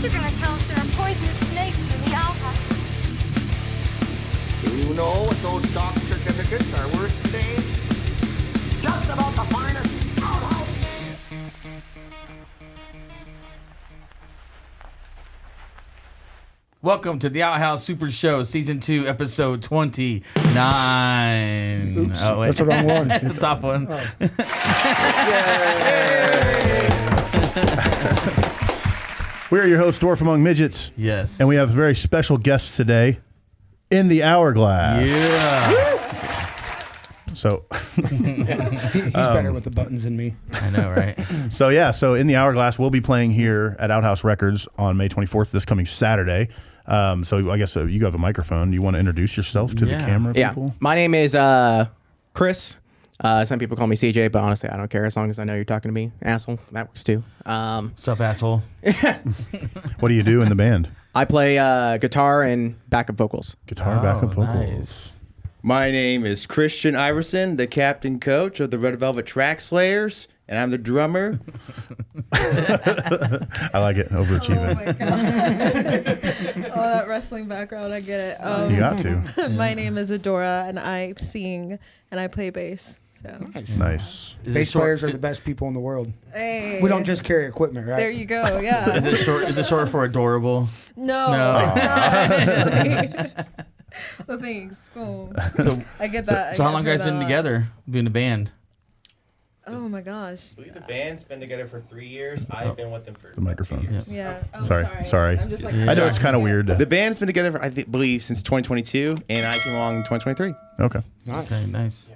are gonna tell us there are poisonous snakes in the outhouse. Do you know what those stock certificates are worth today? Just about the finest outhouse. Welcome to the Outhouse Super Show, Season 2, Episode 29. Oops, oh, wait. that's the wrong one. That's the top one. Oh. We are your hosts, Dwarf Among Midgets. Yes. And we have very special guests today in the Hourglass. Yeah. So, He's better with the buttons than me. I know, right? so in the Hourglass, we'll be playing here at Outhouse Records on May 24th, this coming Saturday. So I guess you have a microphone. Do you want to introduce yourself to the camera people? Yeah. My name is Chris. Some people call me CJ, but honestly, I don't care as long as I know you're talking to me. Asshole. That works too. What's up, asshole? What do you do in the band? I play guitar and backup vocals. Guitar, backup vocals. Nice. My name is Christian Iverson, the captain coach of the Red Velvet Track Slayers, and I'm the drummer. I like it. Overachieving. Oh my god. Oh, that wrestling background, I get it. You got to. My name is Adaora, and I sing and I play bass. So Nice. Bass players are the best people in the world. hey, We don't just carry equipment, right? There you go. Yeah. Is it short for adorable? No. No. It's not actually. Well, thanks. Cool. So, I get that. so how long you guys been together, being a band? Oh my gosh. The band's been together for 3 years. I've been with them for The microphone. Yeah. Oh, Sorry. I'm just like. I know it's kind of weird. The band's been together for, I believe, since 2022, and I came along in 2023. Okay. Nice. Okay, nice.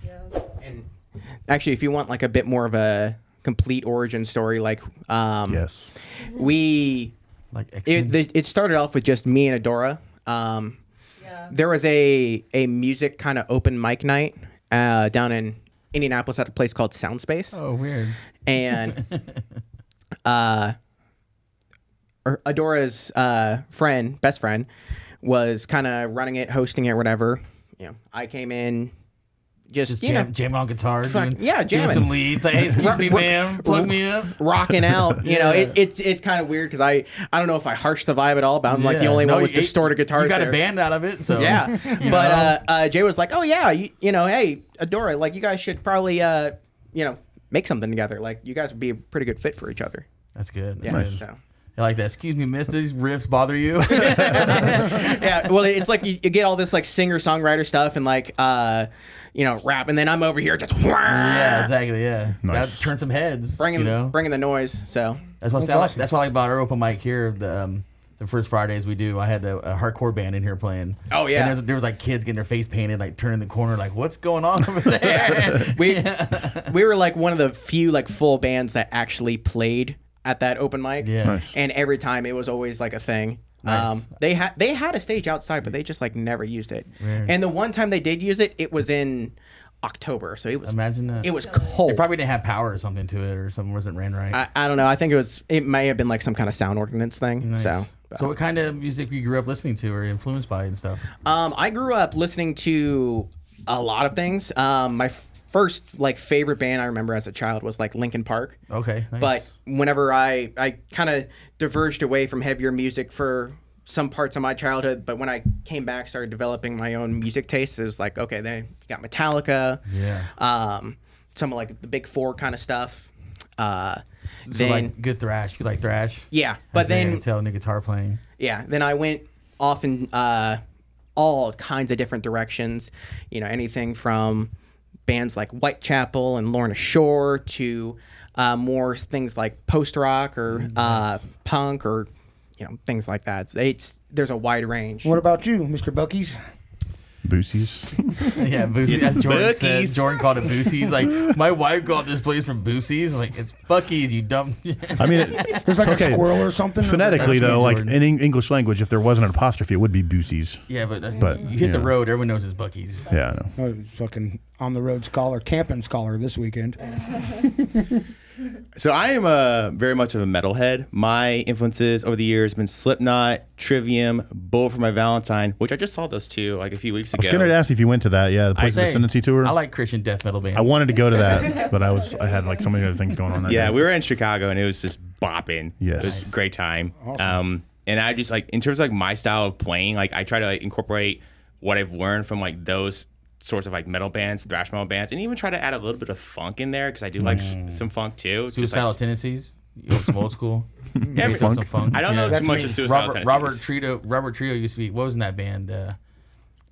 Yeah. And actually, if you want like a bit more of a complete origin story, like Yes. we Like X-Men? it started off with just me and Adaora. Yeah. There was a music kind of open mic night down in Indianapolis at a place called Soundspace. Oh, weird. And Adora's best friend, was kind of running it, hosting it, whatever. You know, I came in, just you know, jam on guitar, doing jamming some leads. Like, hey, excuse me, ma'am, plug me up. rocking out. You know, it's kind of weird because I don't know if I harshed the vibe at all, but I'm like the only one with distorted guitars. You got there. a band out of it, so Yeah, you but Jay was like, "Oh yeah, you know, hey, Adaora, like you guys should probably make something together. Like you guys would be a pretty good fit for each other." that's good. Yeah, That's good. so. I like that. Excuse me, miss. Do these riffs bother you? Yeah, well, it's like you get all this like singer songwriter stuff and like rap, and then I'm over here just Yeah, exactly. Yeah, Nice. Gotta turn some heads. bringing the noise. So That's what That's I like. awesome. That's why I bought our open mic here. The first Fridays we do, I had a hardcore band in here playing. Oh, yeah. And there was like kids getting their face painted, like turning the corner, like what's going on over there? we were like one of the few like full bands that actually played at that open mic. Yeah. Nice. And every time it was always like a thing. Nice. They had a stage outside, but they just like never used it. Weird. And the one time they did use it was in October, so it was Imagine that. it was cold. It probably didn't have power or something to it, or something wasn't ran right. I don't know. I think it may have been like some kind of sound ordinance thing. Nice. So what kind of music you grew up listening to or influenced by and stuff? I grew up listening to a lot of things. My first like favorite band I remember as a child was like Linkin Park. Okay. Nice. But whenever I kind of diverged away from heavier music for some parts of my childhood, but when I came back, started developing my own music tastes, it was like, okay, they got Metallica, some of like the Big Four kind of stuff. So Then like good thrash. You like thrash? yeah, but then tell the guitar playing. yeah, then I went off in all kinds of different directions. You know, anything from bands like Whitechapel and Lorna Shore to more things like post rock or punk or things like that. There's a wide range. What about you, Mr. Buc-ee's? Boosies. Yeah, Boosies. As Jordan said. Buc-ee's. Jordan called it Boosies. Like, my wife called this place from Boosies. I'm like, it's Buc-ee's, you dumb. I mean, There's like a squirrel or something. phonetically though, like Jordan. in English language, if there wasn't an apostrophe, it would be Boosies. Yeah, but you hit you the know. road, everyone knows it's Buc-ee's. Yeah, I know. Oh, fucking on the road scholar, camping scholar this weekend. So I am very much of a metalhead. My influences over the years have been Slipknot, Trivium, Bullet for My Valentine, which I just saw those two like a few weeks I was ago. going to ask if you went to that. Yeah, the Poison say, Ascendancy tour. I like Christian death metal bands. I wanted to go to that, but I had like so many other things going on that Yeah, day. we were in Chicago and it was just bopping. Yes. It was a great time. Awesome. And I just like in terms of like my style of playing, like I try to like, incorporate what I've learned from like those sorts of like metal bands, thrash metal bands, and even try to add a little bit of funk in there because I do like some funk too. Suicidal tendencies. You want some old school? Yeah, Maybe some funk. I don't know That's too much me. of Suicidal Tendencies. Robert Trio used to be. What was in that band?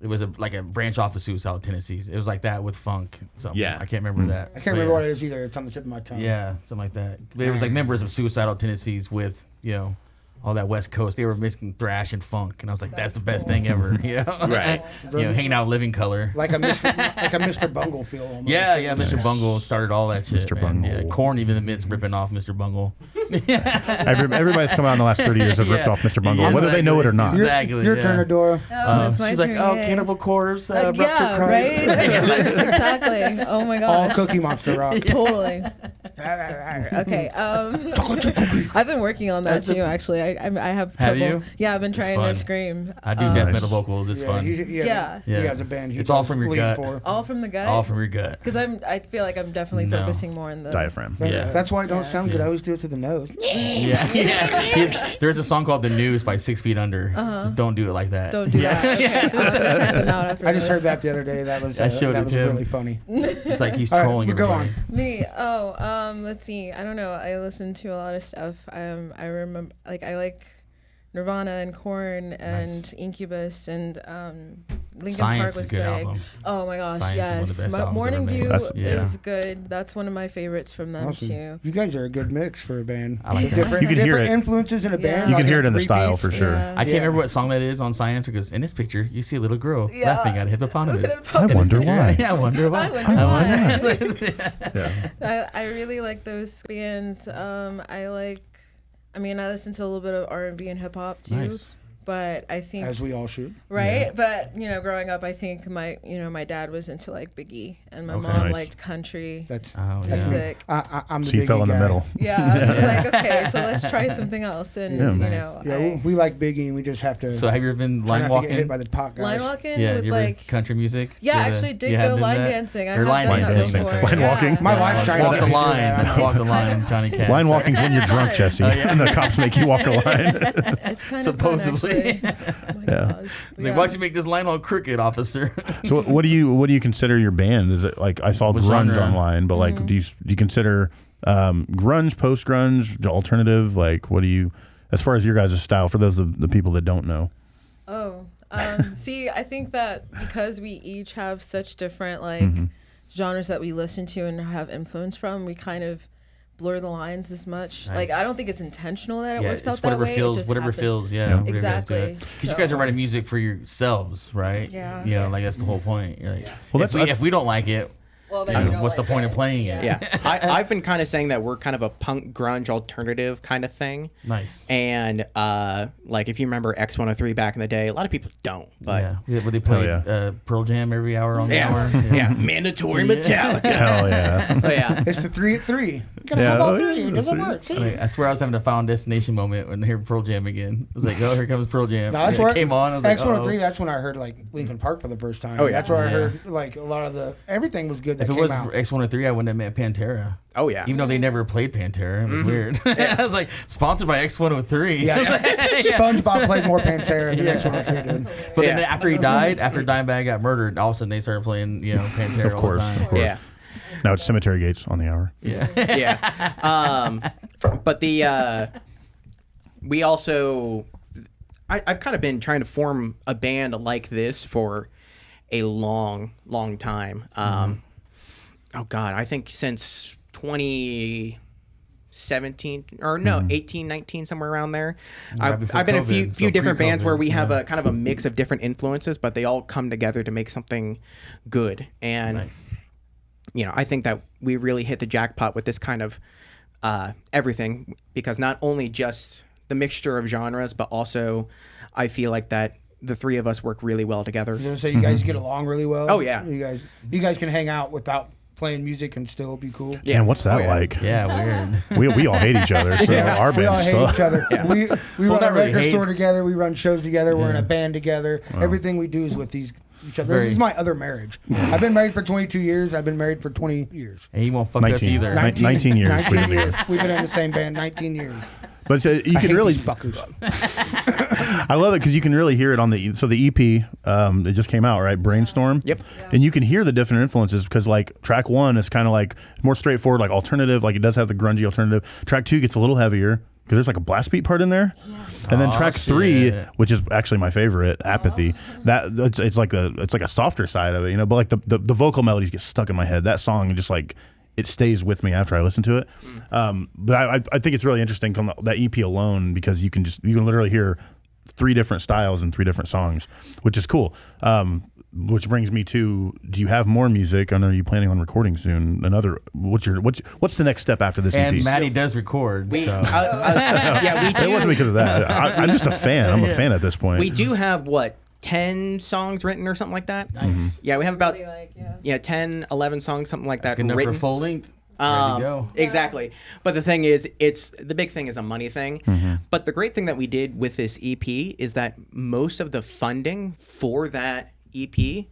It was like a branch off of Suicidal Tendencies. It was like that with funk. Something. Yeah. I can't remember that. I can't remember what it is either. It's on the tip of my tongue. Yeah, something like that. But it was like members of Suicidal Tendencies with all that West Coast. They were mixing thrash and funk, and I was like, that's the best thing ever. Right. Hanging out Living Color. Like a Mr. Bungle feel. Almost. Yeah, Mr. Bungle started all that shit. Mr. Man. Bungle. Yeah, Korn even admits ripping off Mr. Bungle. Everybody's come out in the last 30 years have ripped off Mr. Bungle, Yeah, whether they know it or not. Exactly. Your turn, Adora. Oh, it's my She's turn. like, oh, yay. Cannibal Corpse, Yeah, Rupture Christ. right? Exactly. Oh my All gosh. Cookie Monster rock. Totally. Okay. I've been working on that too. Actually, I have trouble. Have you? Yeah, I've been trying fun. to scream. I do death metal vocals. It's fun. Yeah. He has a band. It's all from your gut. All from the gut. All from your gut. Because I feel like I'm definitely No. focusing more on the Diaphragm. Yeah. That's why it don't sound good. I always do it through the nose. Yeah. There's a song called The News by 6 Feet Under. Just don't do it like that. Don't do that. Okay. I'm gonna check them out after I just this. heard that the other day. That was I showed that it was to him. really funny. It's like he's All right, trolling go everybody. on. Me? Oh, let's see. I don't know. I listen to a lot of stuff. I remember, I like Nirvana and Korn and Nice. Incubus and Linkin Science Park is was a good big. album. Oh my gosh, Science is one of yes. the best albums Morning ever made. Dew That's- yeah. is good. That's one of my favorites from them Awesome. too. You guys are a good mix for a band. I like With that. different, You can hear different it. influences in a Yeah. band. You can like hear it in the three-piece. style for sure. Yeah. I can't remember what song that is on Science because in this picture you see a little girl Yeah. laughing at a hippopotamus. I wonder why. Yeah, I wonder why. I wonder why. Yeah. I really like those bands. I listen to a little bit of R&B and hip hop too. Nice. But I think As we all should. right. But growing up, I think my dad was into like Buc-ee, and my Okay. mom Nice. liked country That's. Oh, yeah. music. I'm the So you Biggie fell in the guy. middle. Yeah, I was just like, okay, so let's try something else, and Yeah. Nice. Yeah, we like Biggie, and we just have to. So have you ever been try line not to get hit walking? by the pot guys. line walking Yeah, with you ever like. country music? Yeah, I You actually ever- did you have go done line that? dancing. I Or have line done that dancing. before. Line walking? Yeah. My wife tried Walk to the do line. that. Walk the line, Johnny Cash. Line walking's when you're drunk, Jesse, and the cops make you walk a line. It's kind Supposedly. of fun, actually. Oh my Yeah. gosh. Like, Yeah. why'd you make this line all crooked, officer? So what do you consider your band? Is it like I saw What grunge genre? online, but like do you consider grunge, post grunge, alternative? Like what do you, as far as your guys' style, for those of the people that don't know? Oh, see, I think that because we each have such different genres that we listen to and have influence from, we kind of blur the lines as much. Nice. Like I don't think it's intentional that it Yeah, works it's out that whatever way. feels, it just whatever happens. feels, yeah. Yeah. whatever Exactly. Because you guys are writing music for yourselves, right? Yeah. You know, like that's the whole point. You're like, Well, if we don't like it, Well, you then know, you don't what's the like point it. of playing it? Yeah, I've been kind of saying that we're kind of a punk grunge alternative kind of thing. Nice. And like if you remember X103 back in the day, a lot of people don't. But Yeah, where they play yeah. Pearl Jam every hour on the hour. yeah, mandatory Metallica. Hell yeah. But yeah, It's the 3 at 3. You gotta Yeah, have all oh, three. yeah, It doesn't that's work. See? Like, I swear I was having a Final Destination moment when I heard Pearl Jam again. I was like, oh, here comes Pearl Jam. No, that's And where it came on. I was like, X103. oh. That's when I heard like Linkin Park for the first time. Oh, yeah. That's where I Yeah. heard like a lot of the everything was good that If it came was out. for X103, I wouldn't have met Pantera. oh yeah. Even though they never played Pantera. It was weird. I was like, sponsored by X103. Yeah, SpongeBob played more Pantera than X103 did. But then Yeah. after he died, after Dimebag got murdered, all of a sudden they started playing, Pantera Of course, all the time. of course. Yeah. Now it's Cemetery Gates on the hour. Yeah. Yeah. But we also, I've kind of been trying to form a band like this for a long, long time. Oh God, I think since 2017 or no, 18, 19, somewhere around there. Right before I've been in a COVID, few so different bands where we pre-COVID, have yeah. a kind of a mix of different influences, but they all come together to make something good. And Nice. I think that we really hit the jackpot with this kind of everything, because not only just the mixture of genres, but also I feel like that the three of us work really well together. I was gonna say you guys get along really well. Oh, yeah. You guys can hang out without playing music and still be cool. Yeah. Man, what's that yeah. like? Yeah, weird. We all hate each other, so our we all bands hate suck. each other. We run not a really record hate. store together. We run shows together. We're in a band together. Everything we do is with these each other. This is my other marriage. I've been married for 22 years. I've been married for 20 years. And he won't fuck us 19. either. 19 years. 19 years. We've been in the same band 19 years. But you I can hate really, these fuckers. I love it because you can really hear it on the EP. It just came out, right? Brainstorm. Yep. And you can hear the different influences because like track 1 is kind of like more straightforward, like alternative. Like it does have the grungy alternative. Track 2 gets a little heavier because there's like a blast beat part in there. And then track 3, which is actually my favorite, Apathy. It's like a softer side of it, you know. But like the vocal melodies get stuck in my head. That song just like. It stays with me after I listen to it. But I think it's really interesting that EP alone because you can literally hear 3 different styles and 3 different songs, which is cool. Which brings me to: do you have more music? I know you're planning on recording soon. What's the next step after this EP? And Maddie does record. We, so. yeah, we do. It wasn't because of that. I'm just a fan. I'm a fan at this point. We do have 10 songs written or something like that. Nice. Yeah, we have about Like, 10, 11 songs, something like That's that good enough written. for full length. Ready to go. Exactly. But the thing is, the big thing is a money thing. But the great thing that we did with this EP is that most of the funding for that EP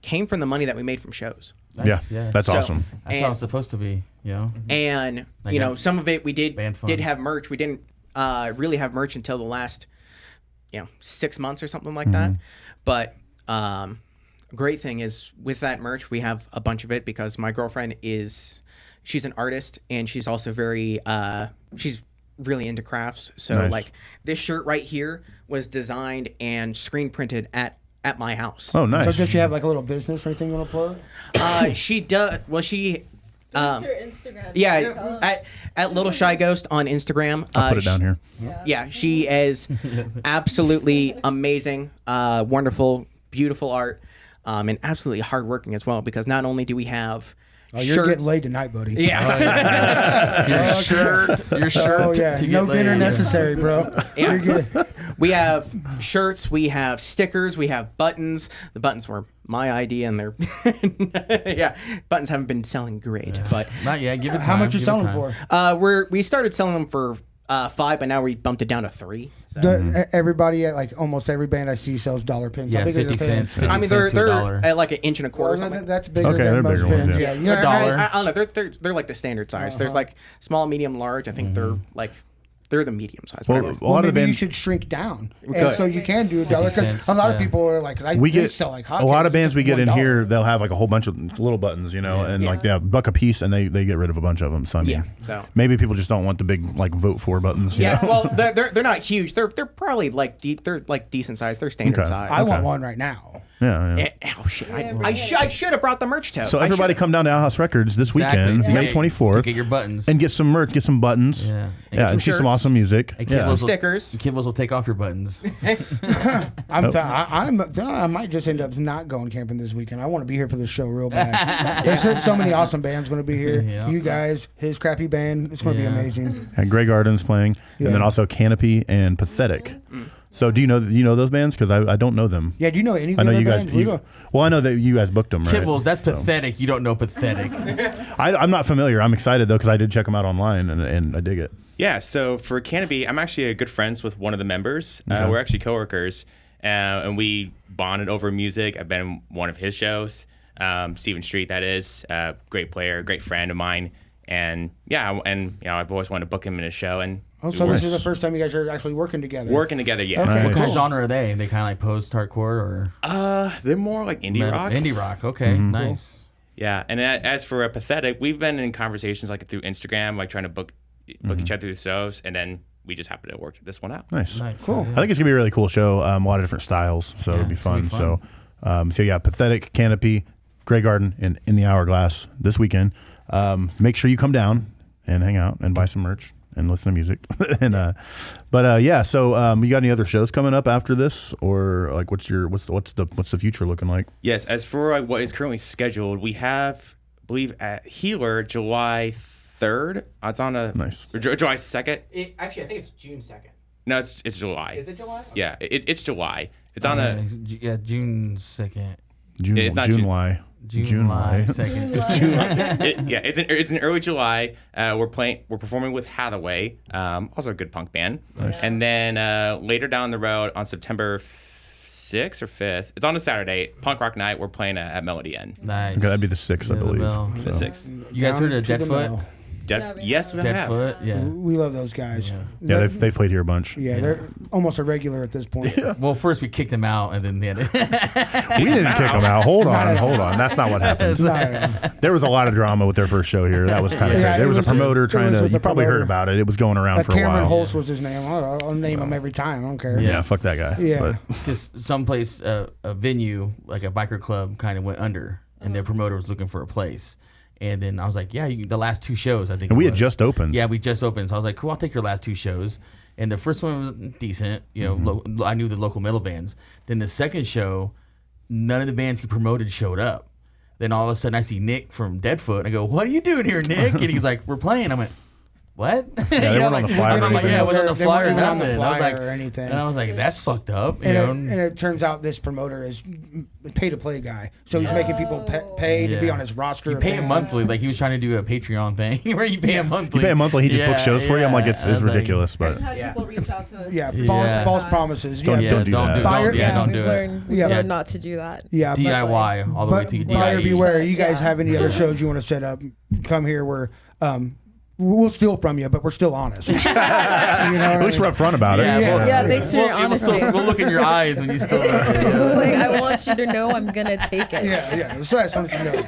came from the money that we made from shows. Nice, yeah, that's So- awesome. That's how it's supposed to be, you know? And Like you that know, some of it we did band fun. have merch. We didn't really have merch until the last 6 months or something like that. But great thing is with that merch we have a bunch of it because my girlfriend she's an artist and she's also very she's really into crafts. So Nice. like this shirt right here was designed and screen printed at my house. Oh, nice. So does she have like a little business or anything you want to plug? She does. Well, she. Boost her Instagram. Yeah, at Little Shy Ghost on Instagram. I'll put it down here. Yeah, she is absolutely amazing, wonderful, beautiful art, and absolutely hardworking as well. Because not only do we have Oh, you're shirts, getting laid tonight, buddy. yeah, Your shirt Oh yeah, to no get dinner laid. necessary, bro. Yeah. You're good. we have shirts, we have stickers, we have buttons. The buttons were my idea, and they're buttons haven't been selling great, but Not yet. Give it time. How much you give it selling time. for? we started selling them for 5, but now we bumped it down to 3. So. Everybody at like almost every band I see sells dollar pins. Yeah, How big are 50 your pins? cents. 50 I mean, cents to a they're dollar. at like an inch and a quarter. or Well, something. that's bigger Okay, than they're most bigger ones, pins. yeah. Yeah, A dollar. I don't know. They're like the standard size. There's like small, medium, large. I think they're like they're the medium size. Well, Whatever. a lot of the maybe you bands. should shrink down, and could. so you can do a dollar. 'Cause cents, a lot of yeah. people are like, We they get sell like a lot of bands we get in $1. here. They'll have like a whole bunch of little buttons, you know, and like $1 a piece, and they get rid of a bunch of them. So I mean, Yeah, so- maybe people just don't want the big like vote for buttons. you Yeah, know? well, they're not huge. They're probably like they're like decent size. They're standard Okay. size. I want Okay. one right now. yeah. Oh shit! I should have brought the merch tote. So I everybody should've. come down to Outhouse Records this Exactly. weekend, To May get- 24th, To get your buttons. and get some merch, get some buttons, Yeah. and see some shirts. awesome music. And Yeah. Kibbles will- stickers. Kibbles will take off your buttons. I might just end up not going camping this weekend. I want to be here for this show real bad. There's so many awesome bands going to be here. Yeah. You guys, his crappy band, it's going to Yeah. be amazing. And Grey Garden's playing, Yeah. and then also Canopy and Pathetic. So do you know those bands? Because I don't know them. Yeah, do you know any of I the know other you guys. bands? We don't- Well, I know that you guys booked them, right? Kibbles, that's So- pathetic. You don't know pathetic. I'm not familiar. I'm excited though because I did check them out online and I dig it. Yeah, so for Canopy, I'm actually good friends with one of the members. Okay. We're actually coworkers, and we bonded over music. I've been in one of his shows, Stephen Street, that is. Great player, great friend of mine. And yeah, and you know, I've always wanted to book him in a show and Oh, so this is the first time you guys are actually working together. working together. Yeah, Okay. Nice. What kind Cool. of genre are they? They kind of like post-hardcore or they're more like indie metal- rock. Indie rock. Okay, Mm-hmm. nice. Yeah, and as for Pathetic, we've been in conversations like through Instagram, like trying to book each other through shows, and then we just happened to work this one out. Nice. Nice. Cool. I think it's gonna be a really cool show. A lot of different styles, so Yeah, it'll be it's gonna fun. be fun. So yeah, Pathetic, Canopy, Grey Garden, and In the Hourglass this weekend. Make sure you come down and hang out and buy some merch and listen to music. and yeah. So you got any other shows coming up after this, or like what's the future looking like? Yes, as for like what is currently scheduled, we have, I believe, at Healer July 3rd. It's on a Nice. July 2nd. Actually, I think it's June 2nd. No, it's July. Is it July? Yeah, it's July. It's on a. Yeah, June 2nd. June, It's not July. July 2nd. It's in early July. We're performing with Hathaway, also a good punk band. And then later down the road on September 6th or 5th. It's on a Saturday. Punk rock night. We're playing at Melody Inn. Nice. Okay, that'd be the 6th, I believe. The So. 6th. You guys heard of Down to the Deadfoot? mill. Yes, we have. Deadfoot, yeah. We love those guys. Yeah, they've played here a bunch. Yeah, they're almost a regular at this point. Well, first we kicked him out, and then they had We didn't kick them out. Hold on. That's not what happened. There was a lot of drama with their first show here. That was kind of Yeah, crazy. There was a promoter trying to. with You a probably heard promoter. about it. It was going around for a Cameron while. Holtz was his name. I'll name him every time. I don't care. Yeah, fuck that guy. Yeah. But because someplace, a venue, like a biker club, kind of went under, and their promoter was looking for a place. And then I was like, yeah, the last 2 shows, I think. And we it had was. just opened. Yeah, we just opened. So I was like, cool, I'll take your last 2 shows. And the first one was decent. You know, I knew the local metal bands. Then the second show, none of the bands he promoted showed up. Then all of a sudden I see Nick from Deadfoot. And I go, what are you doing here, Nick? And he's like, we're playing. I went, what? Yeah, they weren't on the flyer. I'm like, yeah, it wasn't on the They flyer or weren't on the nothing. I was flyer like, or anything. and I was like, that's fucked up. You And know? it turns out this promoter is a pay-to-play guy, so he's making people pay to be on his roster. You of pay him bands. monthly, like he was trying to do a Patreon thing where you pay him monthly. You pay him monthly, he just books shows for you. I'm like, it's I was like, ridiculous, but We've had people reach out to us. Yeah, Yeah. false promises. Don't Yeah, do that. Don't We've do it. learned, we've Yeah. learned not to do that. yeah. DIY all the way But to buyer DIY. beware. You guys Yeah. have any other shows you want to set up? Come here. We'll steal from you, but we're still honest. You know what at least we're upfront about it. Yeah, thanks for your honesty. We'll look in your eyes when you still. It's like, I want you to know I'm gonna take it. Yeah. So that's what you know.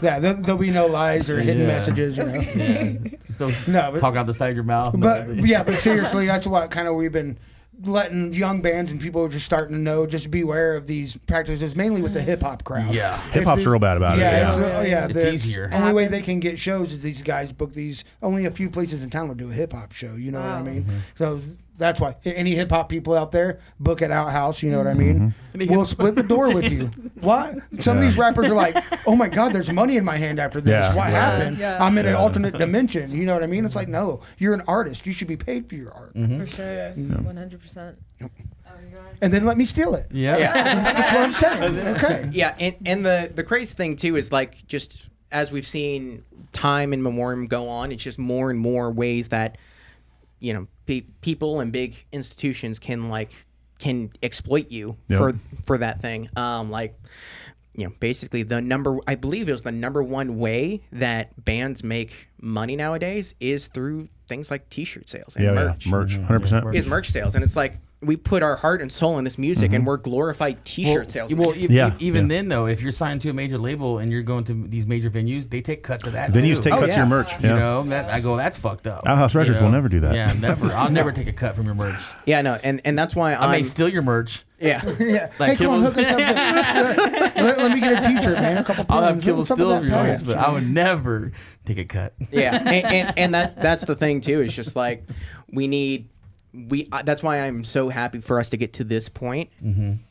Yeah, there'll be no lies or hidden messages. You know. No, but- Talk out the side of your mouth. But seriously, that's what kind of we've been letting young bands and people just starting to know. Just beware of these practices, mainly with the hip hop crowd. Yeah. Hip hop's real bad about it. Yeah, It's easier. Only way they can get shows is these guys book these. Only a few places in town will do a hip hop show. You know what I mean? So that's why any hip hop people out there, book at Outhouse. You know what I mean? We'll split the door with you. What? Some of these rappers are like, oh my God, there's money in my hand after this. Yeah. What happened? Yeah. I'm in an alternate dimension. You know what I mean? It's like, no, you're an artist. You should be paid for your art. For sure, 100%. And then let me steal it. Yeah. That's what I'm saying. Okay. Yeah, and the crazy thing too is like just as we've seen time and memoriam go on, it's just more and more ways that people and big institutions can exploit you for that thing. Basically I believe it was the number one way that bands make money nowadays is through things like T-shirt sales and merch. Merch, 100%. Is merch sales, and it's like we put our heart and soul in this music, and we're glorified T-shirt sales. Even then though, if you're signed to a major label and you're going to these major venues, they take cuts of that. Venues too. take cuts of your merch. You know, that's fucked up. Outhouse Records You know? will never do that. Yeah, never. I'll never take a cut from your merch. Yeah, no, and that's why I may steal your merch. Yeah. Yeah. Like hey, come on, Kibbles. hook us up. Let me get a T-shirt, man. A couple I'll have pins. Kibble Some of steal that your merch, patch. but I would never take a cut. Yeah, and that's the thing too. It's just like that's why I'm so happy for us to get to this point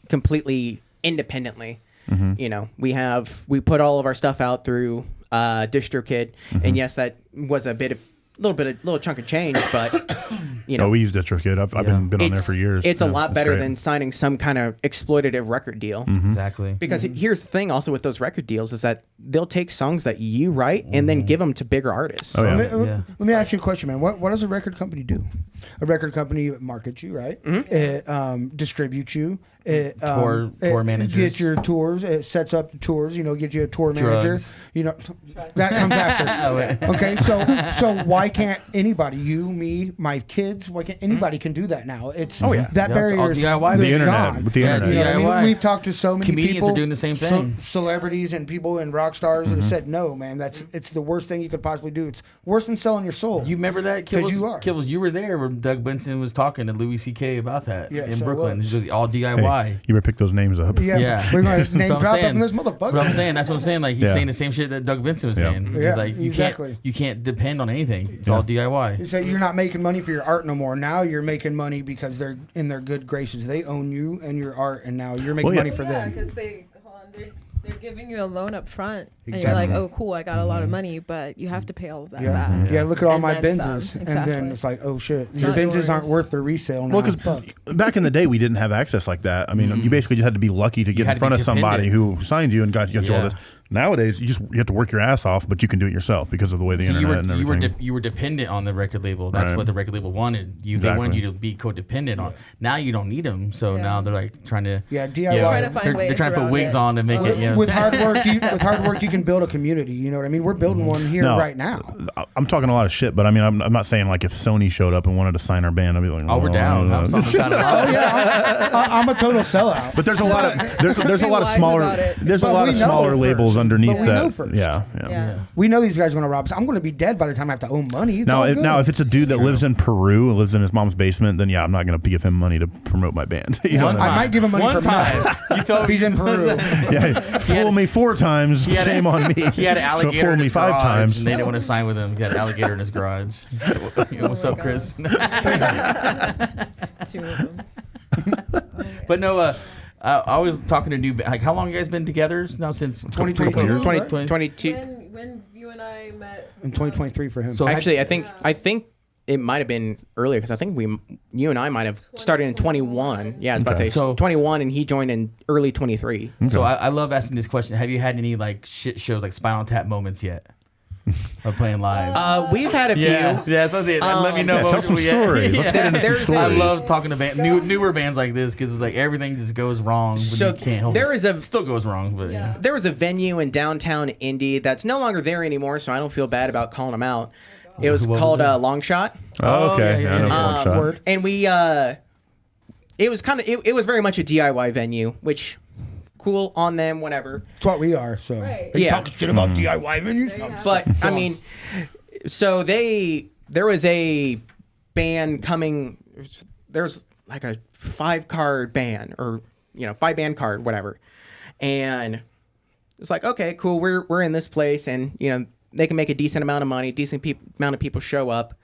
completely independently. We put all of our stuff out through DistroKid, and yes, that was a little chunk of change, but we use DistroKid. I've been on there for years. It's a lot better great. than signing some kind of exploitative record deal. Exactly. Because here's the thing also with those record deals is that they'll take songs that you write and then give them to bigger artists. Oh, yeah. Let me ask you a question, man. What does a record company do? A record company markets you, right? It distributes you. It Tour managers. Gets your tours. It sets up the tours. Get you a tour manager. Drugs. That comes after. Okay, so why can't anybody, you, me, my kids, why can't anybody can do that now? It's that Yeah, it's all barrier is DIY. The is internet. gone. With the internet. You know what I mean? DIY. We've talked to so many Comedians people. are doing the same thing. Celebrities and people and rock stars that said, no, man, it's the worst thing you could possibly do. It's worse than selling your soul. You remember that? 'Cause you are. Kibbles, you were there when Doug Benson was talking to Louis C.K. about that Yes, in I Brooklyn. was. It's just all DIY. Hey, you better pick those names up. Yeah, we're going to name That's what drop I'm up in this saying. motherfucker. But I'm saying that's what I'm saying. Like he's Yeah. saying the same shit that Doug Benson was Yeah. saying. He's Yeah, like exactly. you can't depend on anything. It's all DIY. So you're not making money for your art no more. Now you're making money because they're in their good graces. They own you and your art, and now you're making money for them. because they're giving you a loan up front, and you're like, oh, cool, I got a lot of money, but you have to pay all of that back. Yeah, look at all And my then some. Benzes. And Exactly. then it's like, oh shit, It's your not Benzes aren't yours. worth the resale now. Well, because back in the day, we didn't have access like that. I mean, you basically just had to be lucky to get had in to front be of somebody dependent. who signed you and got you into all Yeah. this. Nowadays, you have to work your ass off, but you can do it yourself because of the way the internet and everything. You were dependent on the record label. That's what the record label wanted. They wanted you to be codependent on. Now you don't need them, so now they're like trying to DIY. Trying to find ways they're trying to put around wigs it. on to make it. With hard work, you can build a community. You know what I mean? We're building one here right now. I'm talking a lot of shit, but I mean, I'm not saying like if Sony showed up and wanted to sign our band, I'd be like, Oh, we're down. I'm I'm a total sellout. But there's a lot of there's a lot of wise smaller about it. there's a But lot we of know smaller first. labels underneath But we that. know first. Yeah. We know these guys are going to rob us. I'm going to be dead by the time I have to own money. It's Now, all if, good. now, if it's a dude that lives in Peru, lives in his mom's basement, then yeah, I'm not going to give him money to promote my band. You know what I I might give him money One for time, nothing. If he's in Peru. mean? Yeah, fool me 4 times, shame on me. He had an alligator Fool in me his 5 garage, times. and they didn't want to sign with him. He had an alligator in his garage. What's up, Chris? Two of them. But no, I was talking to new. Like, how long you guys been together now? Since 2022, couple years. right? 22. When you and I met. In 2023 for him. So Actually, I think it might have been earlier because I think you and I might have started in 21. Yeah, I was about to say So- 21, and he joined in early 23. So I love asking this question. Have you had any like shit shows like Spinal Tap moments yet? Of playing live. We've had a few. Yeah, something. Let me know. Yeah, tell some stories. Let's get into some There's- stories. I love talking to newer bands like this because it's like everything just goes wrong. But So you can't help there it. is a- It still goes wrong, but yeah. There was a venue in downtown Indy that's no longer there anymore, so I don't feel bad about calling them out. It was What was called it? Long Shot. Oh, okay. yeah, I know yeah. Long Shot. Word. And we it was kind of it was very much a DIY venue, which cool on them, whatever. That's what we are. So Right. Are you Yeah. talking shit about DIY venues? No, But I mean, so there was a band coming. There's like a 5-card band, or 5-band card, whatever, and it's like, okay, cool. We're in this place, and they can make a decent amount of money. Amount of people show up,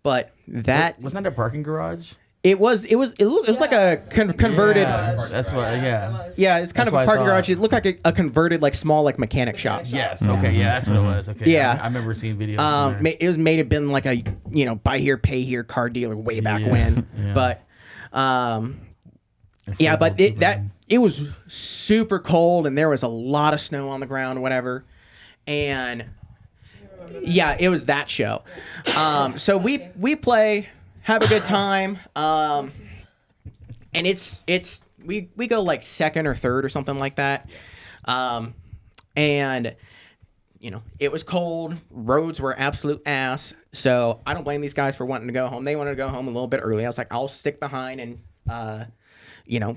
but that Wasn't that a parking garage? it was like a converted. That's what. Yeah. Yeah, it's kind That's of what a I parking thought. garage. It looked like a converted, like small, like mechanic shop. Yes. Okay. Yeah, that's what it was. Okay. Yeah. I remember seeing videos. from there. It was made have been like a buy here, pay here car dealer way back when. Yeah. But yeah, but it was super cold and there was a lot of snow on the ground, whatever. And yeah, it was that show. So we play, have a good time. And it's we go like second or third or something like that. And it was cold. Roads were absolute ass. So I don't blame these guys for wanting to go home. They wanted to go home a little bit early. I was like, I'll stick behind and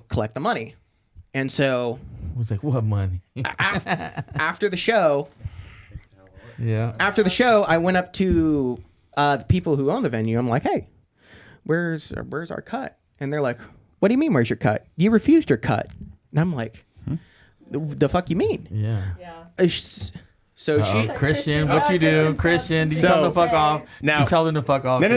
collect the money. And so I was like, what money? after the show, Yeah. I went up to the people who own the venue. I'm like, hey, where's our cut? And they're like, what do you mean, where's your cut? You refused your cut. And I'm like, the fuck you mean? Yeah. Yeah. So she. Christian, what you do? Christian, do you tell them to fuck off? Now- You tell them to fuck off. No.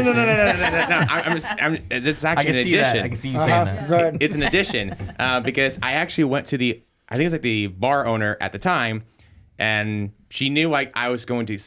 Christian. This is I actually can an see that. addition. I can see you saying that. Go ahead. It's an addition because I actually went to I think it was like the bar owner at the time, and she knew like I was going to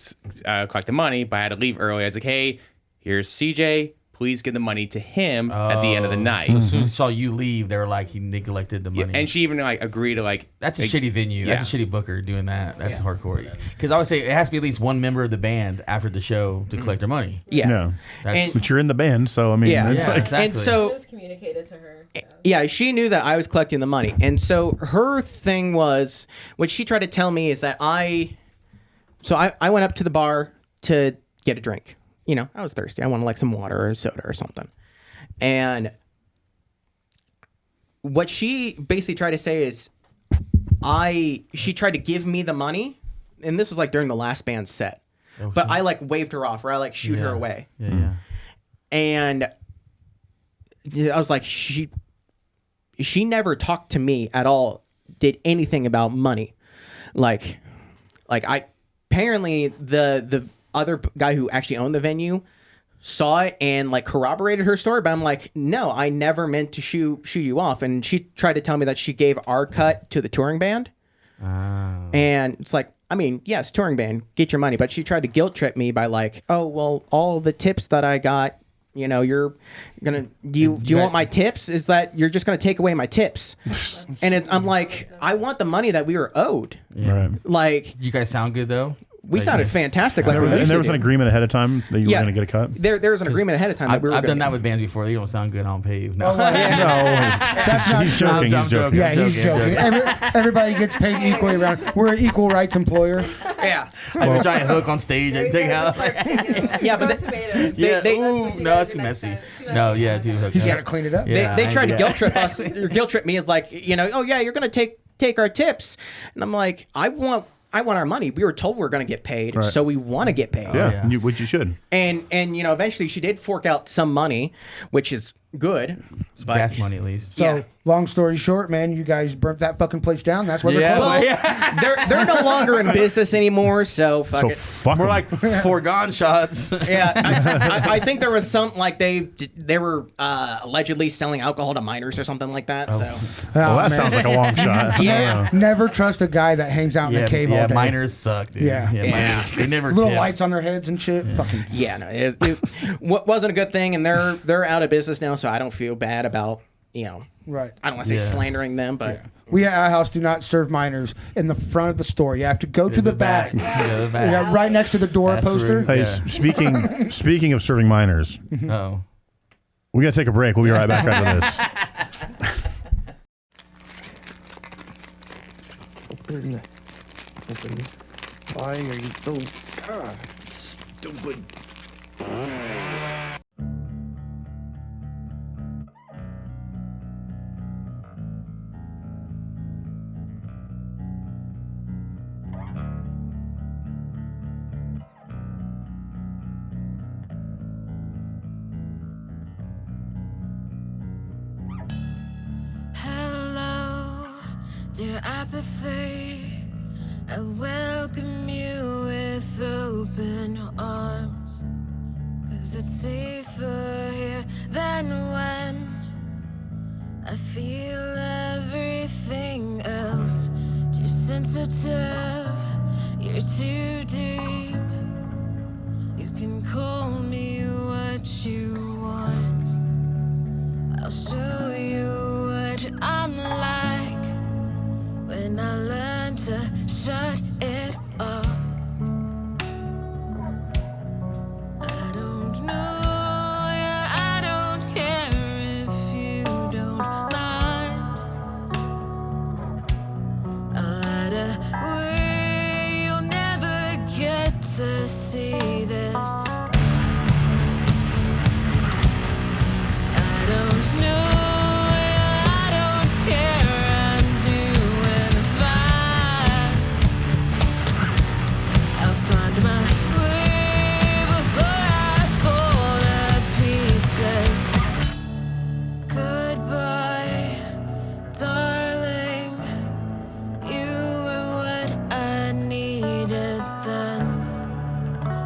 collect the money, but I had to leave early. I was like, hey, here's CJ. Please give the money to him at the end of the night. So as soon as they saw you leave, they were like, he neglected the money. And she even like agreed to like. That's a like, shitty venue. yeah. That's a shitty booker doing that. That's hardcore. Because I would say it has to be at least one member of the band after the show to collect their money. Yeah. Yeah. That's, But you're in the band, so I mean, Yeah. it's yeah, like, exactly. And so It was communicated to her. So. yeah, she knew that I was collecting the money. And so her thing was, what she tried to tell me is that I went up to the bar to get a drink. I was thirsty. I wanted like some water or a soda or something. And what she basically tried to say is she tried to give me the money. And this was like during the last band's set. But I like waved her off, or I like shoot her away. Yeah. And I was like, she never talked to me at all, did anything about money. Like I apparently the other guy who actually owned the venue saw it and like corroborated her story, but I'm like, no, I never meant to shoo you off. And she tried to tell me that she gave our cut to the touring band. And it's like, I mean, yes, touring band, get your money. But she tried to guilt trip me by like, oh, well, all the tips that I got, You know, you're gonna do you want my tips? Is that you're just gonna take away my tips? And I'm like, I want the money that we were owed. Right. Like, You guys sound good though. we sounded fantastic. Like we And there usually was an do. agreement ahead of time that you were going to get a cut. There was an agreement ahead of time that we were. I've done gonna that with bands before. They don't sound good. I don't pay you. No. No, That's not he's true. joking. I'm He's joking. Yeah, he's joking. Everybody gets paid equally around. We're an equal rights employer. Yeah. I have a giant hook on stage and take out. Yeah, but tomatoes. Ooh, no, that's too messy. No, yeah, dude. Okay. He's got to clean it up. Yeah, they I tried to do guilt that. trip us, or guilt trip me. It's like, you know, oh yeah, you're gonna take our tips, and I'm like, I want our money. We were told we were gonna get paid, Right. so we want to get paid. Yeah, yeah. which you should. And you know, eventually she did fork out some money, which is good. But Gas money at least. So, Yeah. long story short, man, you guys burnt that fucking place down. That's why they're Yeah, closed. well, well, they're no longer in business anymore, so fuck So it. fuck We're 'em. like foregone shots. Yeah, I think there was some like they were allegedly selling alcohol to minors or something like that. So Well, that man. sounds like a long shot. Yeah. Never trust a guy that hangs out in a cave all day. miners suck, dude. Yeah. Yeah. Miners, they never Little tip. lights on their heads and shit. Fucking. yeah, no, it wasn't a good thing, and they're out of business now, so I don't feel bad about, you know, Right. I don't want to say Yeah. slandering them, but We at Outhouse do not serve minors in the front of the store. You have to go to the back. Yeah, the back. We got right next to the door That's poster. rude. Hey, Yeah. speaking of serving minors, Oh. we got to take a break. We'll be right back after this. Why are you so stupid? Hello, dear apathy. I welcome you with open arms. 'Cause it's safer here than when I feel everything else. Too sensitive, you're too deep. You can call me what you want. I'll show you what I'm like when I learn to shut it off. I don't know, yeah, I don't care if you don't mind. I'll hide away, you'll never get to see this. I don't know, yeah, I don't care, I'm doing fine. I'll find my way before I fall to pieces. Goodbye, darling. You were what I needed then.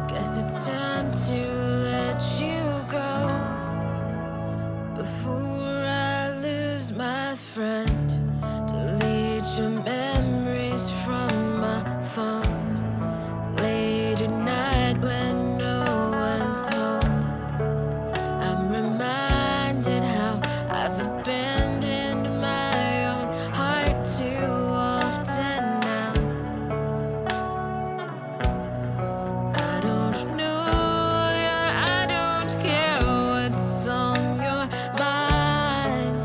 Guess it's time to let you go before I lose my friend. Delete your memories from my phone. Late at night when no one's home, I'm reminded how I've abandoned my own heart too often now. I don't know, yeah, I don't care what's on your mind.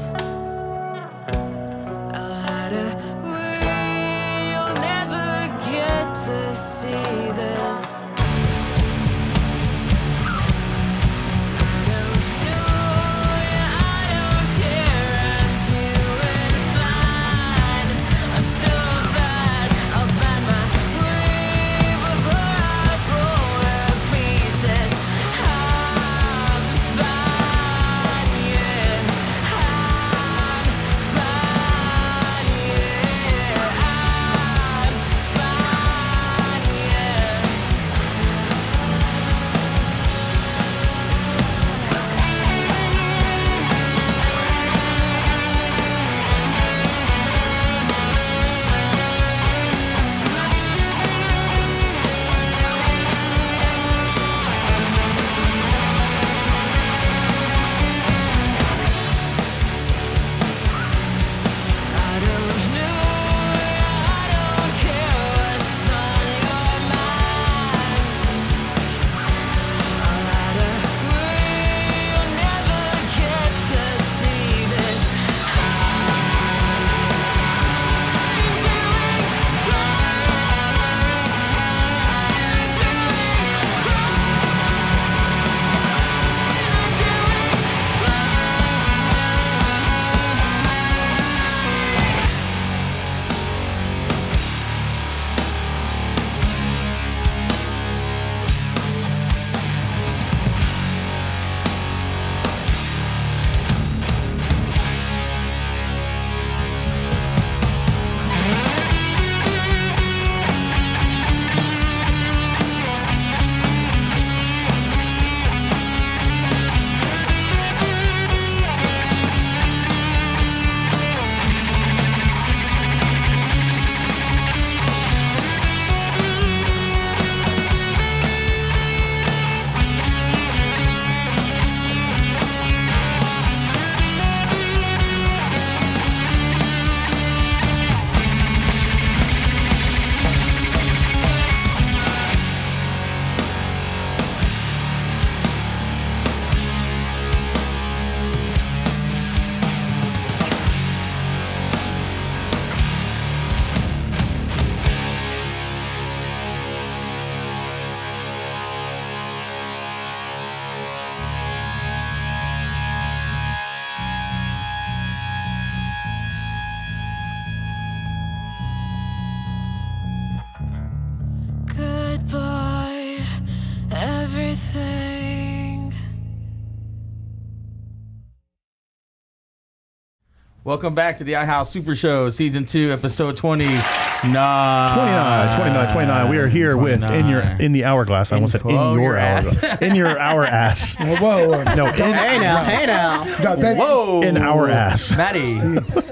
Welcome back to the Outhouse Super Show, Season 2, Episode 29. 29. We are here 29. with in the Hourglass. I almost said in your hourglass. In your hour ass. Whoa. No, Hey now. Whoa. in our ass. Maddie.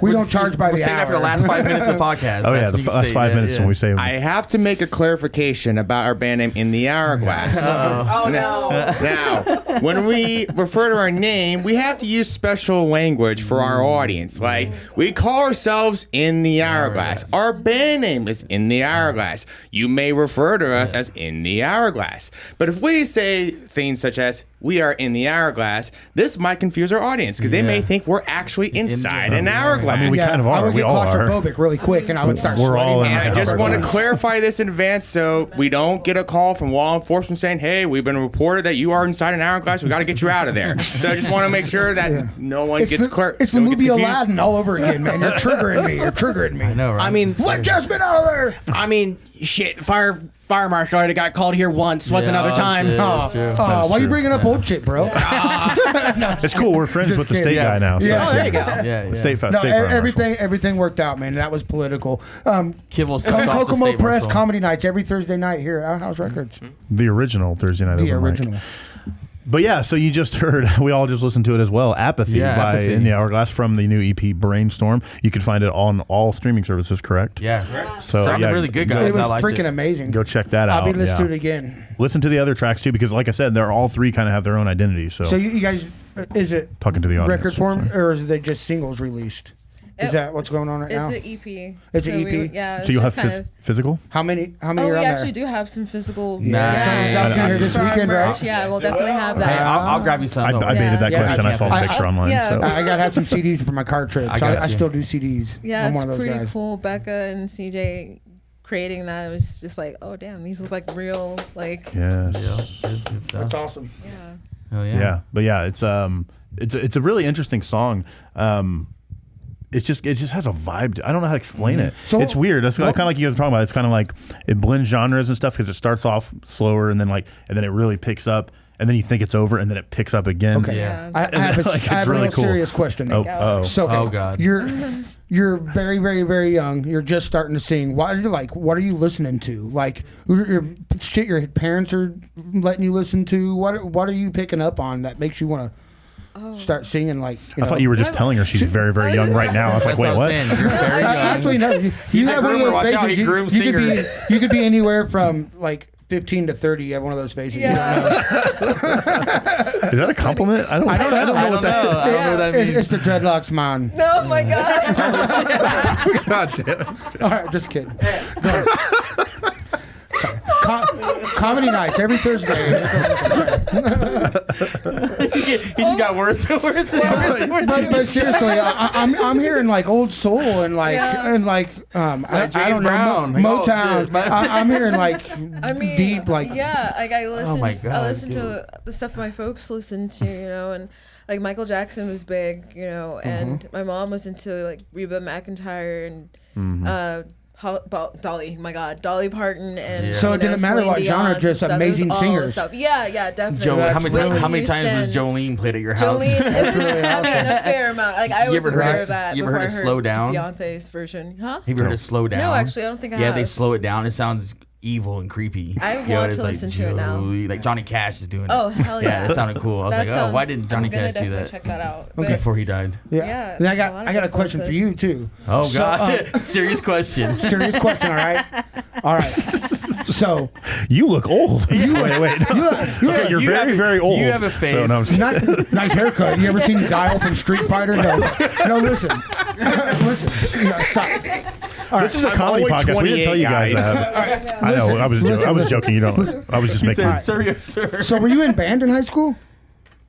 We don't charge by We're the saying hour. that for the last 5 minutes of the podcast. Oh yeah, That's the what you last say, 5 minutes when we say. I have to make a clarification about our band name, In the Hourglass. Oh no. Now, when we refer to our name, we have to use special language for our audience. Like, we call ourselves In the Hourglass. Our band name is In the Hourglass. You may refer to us as In the Hourglass. But if we say things such as, we are in the hourglass, this might confuse our audience because they may think we're actually inside an hourglass. I mean, we kind of I are. would We get all are. claustrophobic really quick, and I would start We're sweating. all in And I just want to Hourglass. clarify this in advance so we don't get a call from law enforcement saying, hey, we've been reported that you are inside an hourglass. We got to get you out of there. So I just want to make sure that no one It's gets it's the movie Aladdin all over again, man. You're triggering me. You're triggering me. I know, right? I mean, Let Jasmine out of there. I mean, shit. Fire marshal already got called here once. What's Yeah, another time? shit, Oh, that's true. why are you true. bringing up old shit, bro? It's cool. We're friends with the state kidding. guy now. So. Yeah. Oh, there you go. Yeah. State No, state fire marshal. everything worked out, man. That was political. Kibble sucked off the Kokomo state Press marshal. comedy nights every Thursday night here at Outhouse Records. The original Thursday night. The open mic. original. But yeah, so you just heard, we all just listened to it as well. Apathy Yeah, by Apathy. In the Hourglass from the new EP Brainstorm. You can find it on all streaming services, correct? Yeah. So Sounded yeah, really good, go- guys. It was I liked freaking it. amazing. Go check that out. I'll be listening yeah. to it again. Listen to the other tracks too, because like I said, they're all three kind of have their own identity. So, So you guys, is it talking to the audience. record form or is it just singles released? Is that what's going on right now? It's an EP. It's an EP? Yeah. So you'll have it's just kind of- physical? How many Oh, are we on actually there? do have some physical. Nice. Someone's got to be here this For our weekend, merch. right? Yeah, we'll definitely have Hey, that. I'll grab you some. I don't worry. baited that Yeah. question. I saw the I- picture online. yeah. So. I gotta have some CDs for my car trip. I So got I you. still do CDs. Yeah, I'm it's one of those pretty guys. cool. Becca and CJ creating that, it was just like, oh damn, these look like real, like Yes. Yeah, good stuff. That's awesome. yeah. Oh, yeah. Yeah, but yeah, it's a really interesting song. It just has a vibe. I don't know how to explain it. So- It's weird. That's kind of like you guys were talking about. It's kind of like it blends genres and stuff because it starts off slower and then it really picks up and then you think it's over and then it picks up again. Okay. Yeah. I have a, Like, I have it's a really real cool. serious question. Oh. So, okay, Oh, God. You're very, very, very young. You're just starting to sing. What are you listening to? Like shit your parents are letting you listen to? What are you picking up on that makes you want to start singing? Like I thought you were just telling her she's very, very young right now. I was like, That's wait, what I'm what? saying. You're very young. Actually, no. You He's a have one of groomer. those Watch out, faces. he grooms You could singers. you could be anywhere from like 15 to 30. You have one of those faces. You don't know. Is that a compliment? I don't know what that I don't know what that means. It's the dreadlocks, man. Oh my god. God damn it. All right, just kidding. Go ahead. Sorry. Comedy nights every Thursday. He just got worse and worse and worse. But seriously, I'm hearing like old soul and like Yeah. I James don't Brown. know Like, Motown. oh, shit. I'm hearing like I mean, deep like yeah, like I listened. my I God, listened dude. to the stuff my folks listened to, and like Michael Jackson was big, and my mom was into like Reba McEntire and Dolly. My God, Dolly Parton and Yeah. So it didn't matter Celine what genre, Dion just and stuff. It was amazing all singers. Stuff. Yeah, definitely. Joe, how Whitney many times was Houston. Jolene played at your house? Jolene, it was, I mean, a fair amount. Like I You was ever aware heard- of that you ever before heard I of heard Slow Down? Beyonce's version, huh? Have you heard it slow down? No, actually, I don't think I Yeah, have. they slow it down. It sounds evil and creepy. I You know, want it's to like listen to it now. Joey- Like Johnny Cash is doing it. Oh hell yeah! Yeah, it sounded cool. I was That like, oh, why sounds- didn't Johnny I'm gonna Cash do definitely that Check that out. But before he died? And Yeah, I there's a got lot I of got a good question for influences. you too. Oh So, God, serious question. Serious question. All right. So You look old. Wait. Okay, you're You very, have- very old. you have a face. So, no, I'm just- nice haircut. You ever seen Guile from Street Fighter? No. Listen. Listen. No, stop. This is a I'm comedy only podcast. We didn't tell you guys 28, that. I know. I was joking. You don't. I was just making. Said, sir, yes, sir. So were you in band in high school?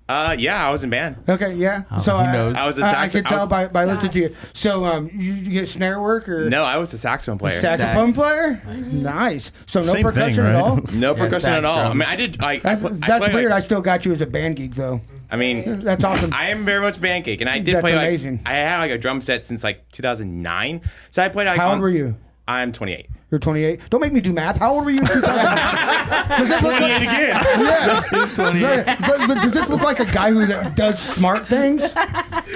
Yeah, I was in band. Okay, yeah. So he knows. I was a I sax. could I tell was- by listening to you. So you get snare work or No, I was a saxophone player. saxophone player? Nice. So no Same thing, percussion right? at all? No percussion sax at all. I drums. mean, I did. That's play, weird. Like, I still got you as a band geek though. I mean, That's awesome. I am very much band geek, and I did That's play amazing. I had like a drum set since like 2009. So I played like. How old were you? I'm 28. You're 28. Don't make me do math. How old were you in 2009? Does this look like, again. yeah. He's 28. Does this look like a guy who does smart things?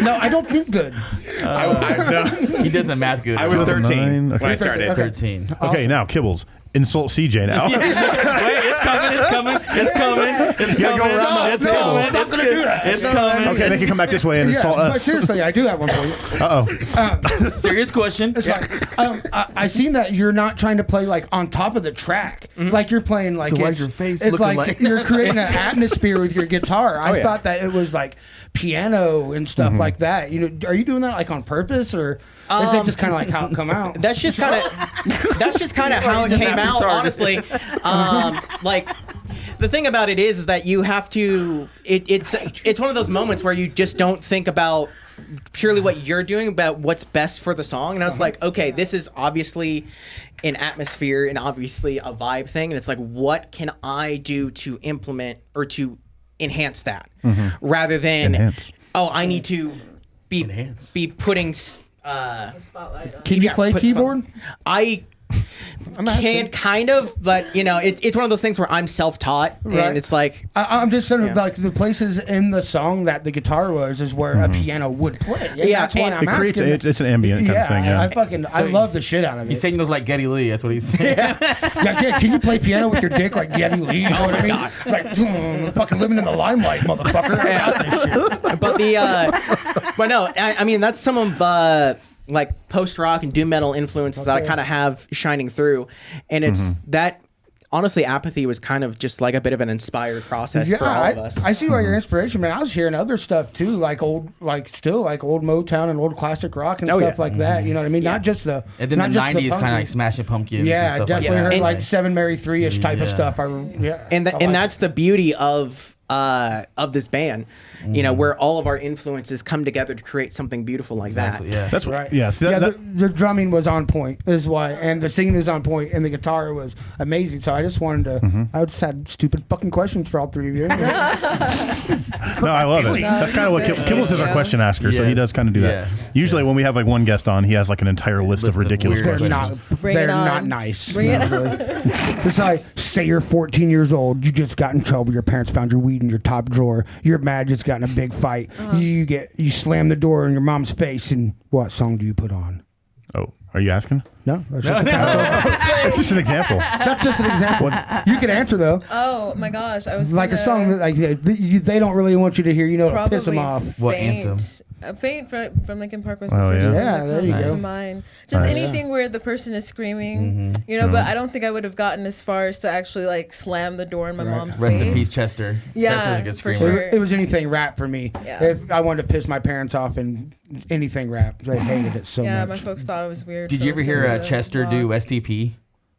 No, I don't think good. He doesn't math good. I was 13 Okay. when I started. 13. Okay, now Kibbles. Insult CJ now. Wait, it's coming. It's coming. It's coming. It's gotta go coming. around It's the table. coming. I'm not gonna do that. It's coming. Okay, they can come back this way and insult But us. seriously, I do have one for you. Serious question. It's like I seen that you're not trying to play like on top of the track, like you're playing like So why's it's, your face it's looking like like- you're creating an atmosphere with your guitar. I yeah. thought that it was like piano and stuff like that. You know, are you doing that like on purpose or is it just kind of like how it come out? That's just kind of how it came out, honestly. Like the thing about it is that you have to. It's one of those moments where you just don't think about purely what you're doing, about what's best for the song. And I was like, okay, this is obviously an atmosphere and obviously a vibe thing, and it's like, what can I do to implement or to enhance that, rather than Enhance. I need to be Enhance. be putting. Spotlight on. Can you play put- keyboard? I I'm asking. can kind of, but you know, it's one of those things where I'm self-taught, Right. and it's like, I'm just saying, Yeah. like the places in the song that the guitar was is where a piano would play. And Yeah, that's why and I'm It creates asking. it's an ambient kind of thing. Yeah. I love the shit out of it. He's saying you look like Geddy Lee. That's what he's saying. Yeah, can you play piano with your dick like Geddy Lee? You know what I mean? It's like fucking living in the limelight, motherfucker. I got this shit. but but no, I mean that's some of like post rock and doom metal influences that I kind of have shining through, and it's that. Honestly, Apathy was kind of just like a bit of an inspired process for all of us. I see why your inspiration, man. I was hearing other stuff too, like old Motown and old classic rock and stuff like that. You know what I mean? Not just the. And then not the just 90s kind of punky. like Smashing Pumpkins. Yeah, and stuff definitely like heard that. And- like Seven Mary 3-ish type of Yeah. stuff. and that's the beauty of this band, you know, where all of our influences come together to create something beautiful like Exactly, that. yeah. That's right. right. Yeah. See, Yeah, that, the drumming was on point, is why, and the singing is on point, and the guitar was amazing. So I just wanted to, I just had stupid fucking questions for all three of you. no, I love it. That's kind of what Kibbles is our question asker, so he Yes. does kind of do that. Yeah. Usually, when we have like one guest on, he has like an entire list of List of ridiculous weird They're questions. not, Bring they're it on. not nice. Bring it really. It's like, say you're 14 years old, you just got in trouble, your parents found your weed in your top drawer, you're mad, just got in a big fight, you slam the door in your mom's face, and what song do you put on? Oh, are you asking? No, that's just, It's just an example. that's just an example. You can answer though. Oh my gosh, I was Like a gonna song that like they don't really want you to hear, to piss them off. What Faint. anthem? Faint from Linkin Park was the Oh, first yeah. one Yeah, that there you comes go. to mind. Just Nice. anything where the person is screaming, but I don't think I would have gotten as far as to actually like slam the door in my mom's Rest face. in peace, Chester. Yeah, Chester's a good for screamer. sure. It was anything rap for me. Yeah. If I wanted to piss my parents off and anything rap, they hated it so Yeah, my much. folks thought it was weird. Did for you ever hear listening to Chester rock. do STP?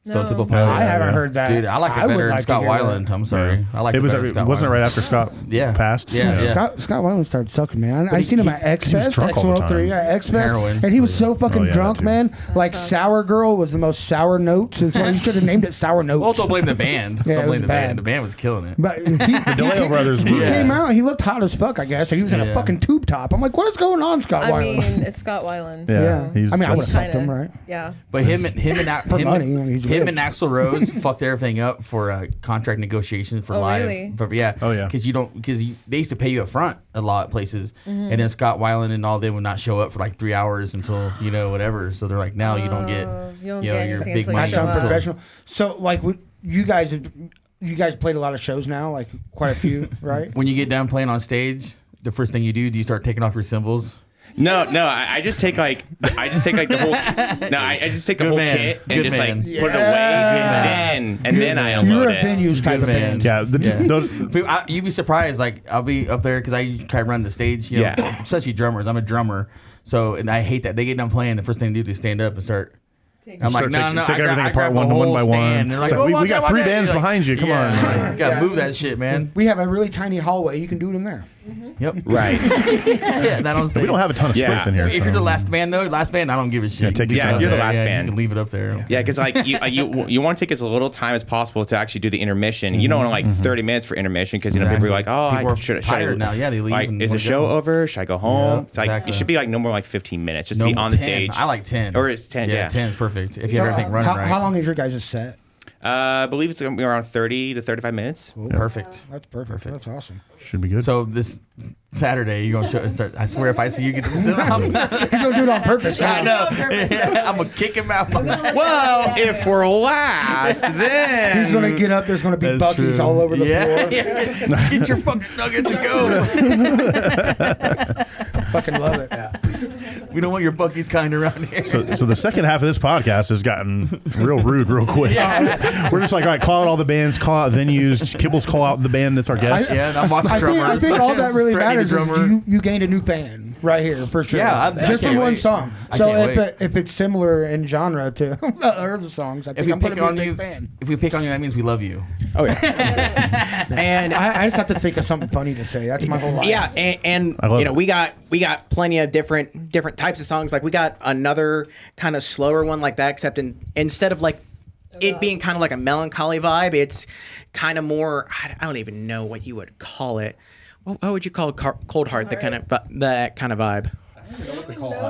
Stone No. Temple No, Pilots? I haven't yeah. heard that. Dude, I like it would better than like to Scott hear that. Weiland. I'm sorry. I like It it was better than Scott wasn't it Weiland. right after Scott Yeah. passed? Yeah. Scott Weiland started sucking, man. I he- seen him he- at X he was Fest, drunk all the X103, time. yeah, X Fest, Heroin. and he was so fucking Oh, yeah, drunk, that too. man. Like sucks. Sour Girl was the most sour notes. Is what he should have named it Sour Notes. Well, don't blame the band. Yeah, it Don't was blame the bad. band. The band was killing it. But the DeLeo brothers were. He came out. He looked hot as fuck. I guess he was in a Yeah. fucking tube top. I'm like, what is going on, Scott I Weiland? mean, it's Scott Weiland. Yeah, so he's- I mean, I would have kinda- fucked him, right? Yeah. But him and For money, I mean, he's him rich. and Axl Rose fucked everything up for contract negotiations for Oh, live. really? Yeah. Oh, yeah. Because they used to pay you up front a lot of places, Mm-hmm. and then Scott Weiland and all them would not show up for like 3 hours until whatever. So they're like, now you don't get you don't your get anything big until you money That's show up. until- unprofessional. So, like, you guys played a lot of shows now, like quite a few, right? When you get done playing on stage, the first thing you do you start taking off your cymbals? No, I just take like the whole. No, I just take the Good whole man. kit Good and just man. like put it away, and then I unload You're a it. venues type Good of man. band. Yeah, those, You'd be surprised. Like I'll be up there because I kind of run the stage. Yeah. Especially drummers. I'm a drummer, so and I hate that they get done playing. The first thing they do is stand up and start. I'm like, start no, taking everything I apart grab the one whole by one. stand. They're like, It's like, "Oh, we watch got out, 3 watch out." bands Like, behind you. Come on. You gotta Yeah. move that shit, man. We have a really tiny hallway. You can do it in there. Yep. Right. Yeah, that on stage. We don't have a ton of space Yeah. in here. If so- you're the last band though, last band, I don't give a shit. Yeah, take your You can time. leave it You're the up last there. band. You can leave it up there. Yeah, because like you want to take as little time as possible to actually do the intermission. You don't want like 30 minutes for intermission because people are like, oh, People I are should tired now. Yeah, they leave Like, and is the wanna show go. over? Should I go home? Yeah, It's like exactly. it should be like no more like 15 minutes just to No, be on the 10. stage. I like 10. Or it's 10, yeah. 10 is perfect. If you have everything running right. How long is your guys' set? I believe it's going to be around 30 to 35 minutes. Cool. Perfect. That's perfect. That's awesome. Should be good. So this Saturday, you're going to start. I swear, if I see you get the He's going to do it on purpose. I know. I'm going to kick him out. Well, if we're last, then He's going to get up. There's going to be That's Buc-ee's true. all over the floor. Get your fucking nuggets and go. Fucking love it. We don't want your Buc-ee's kind around here. So the second half of this podcast has gotten real rude real quick. We're just like, all right, call out all the bands, call out venues. Kibbles call out the band that's our guest. Yeah, and I'm watching drummers. I think all that really Threatening matters the is drummer. you gained a new fan right here for sure. Yeah, I just for can't one wait. song. I So can't if it's similar in genre to other songs, I If think we I'm going pick to on be a you, big fan. if we pick on you, that means we love you. Oh yeah. And I just have to think of something funny to say. That's my whole life. yeah, and I love you know, it. we got plenty of different types of songs. Like we got another kind of slower one like that, except instead of like it being kind of like a melancholy vibe, it's kind of more. I don't even know what you would call it. What would you call Cold Heart? That kind of vibe.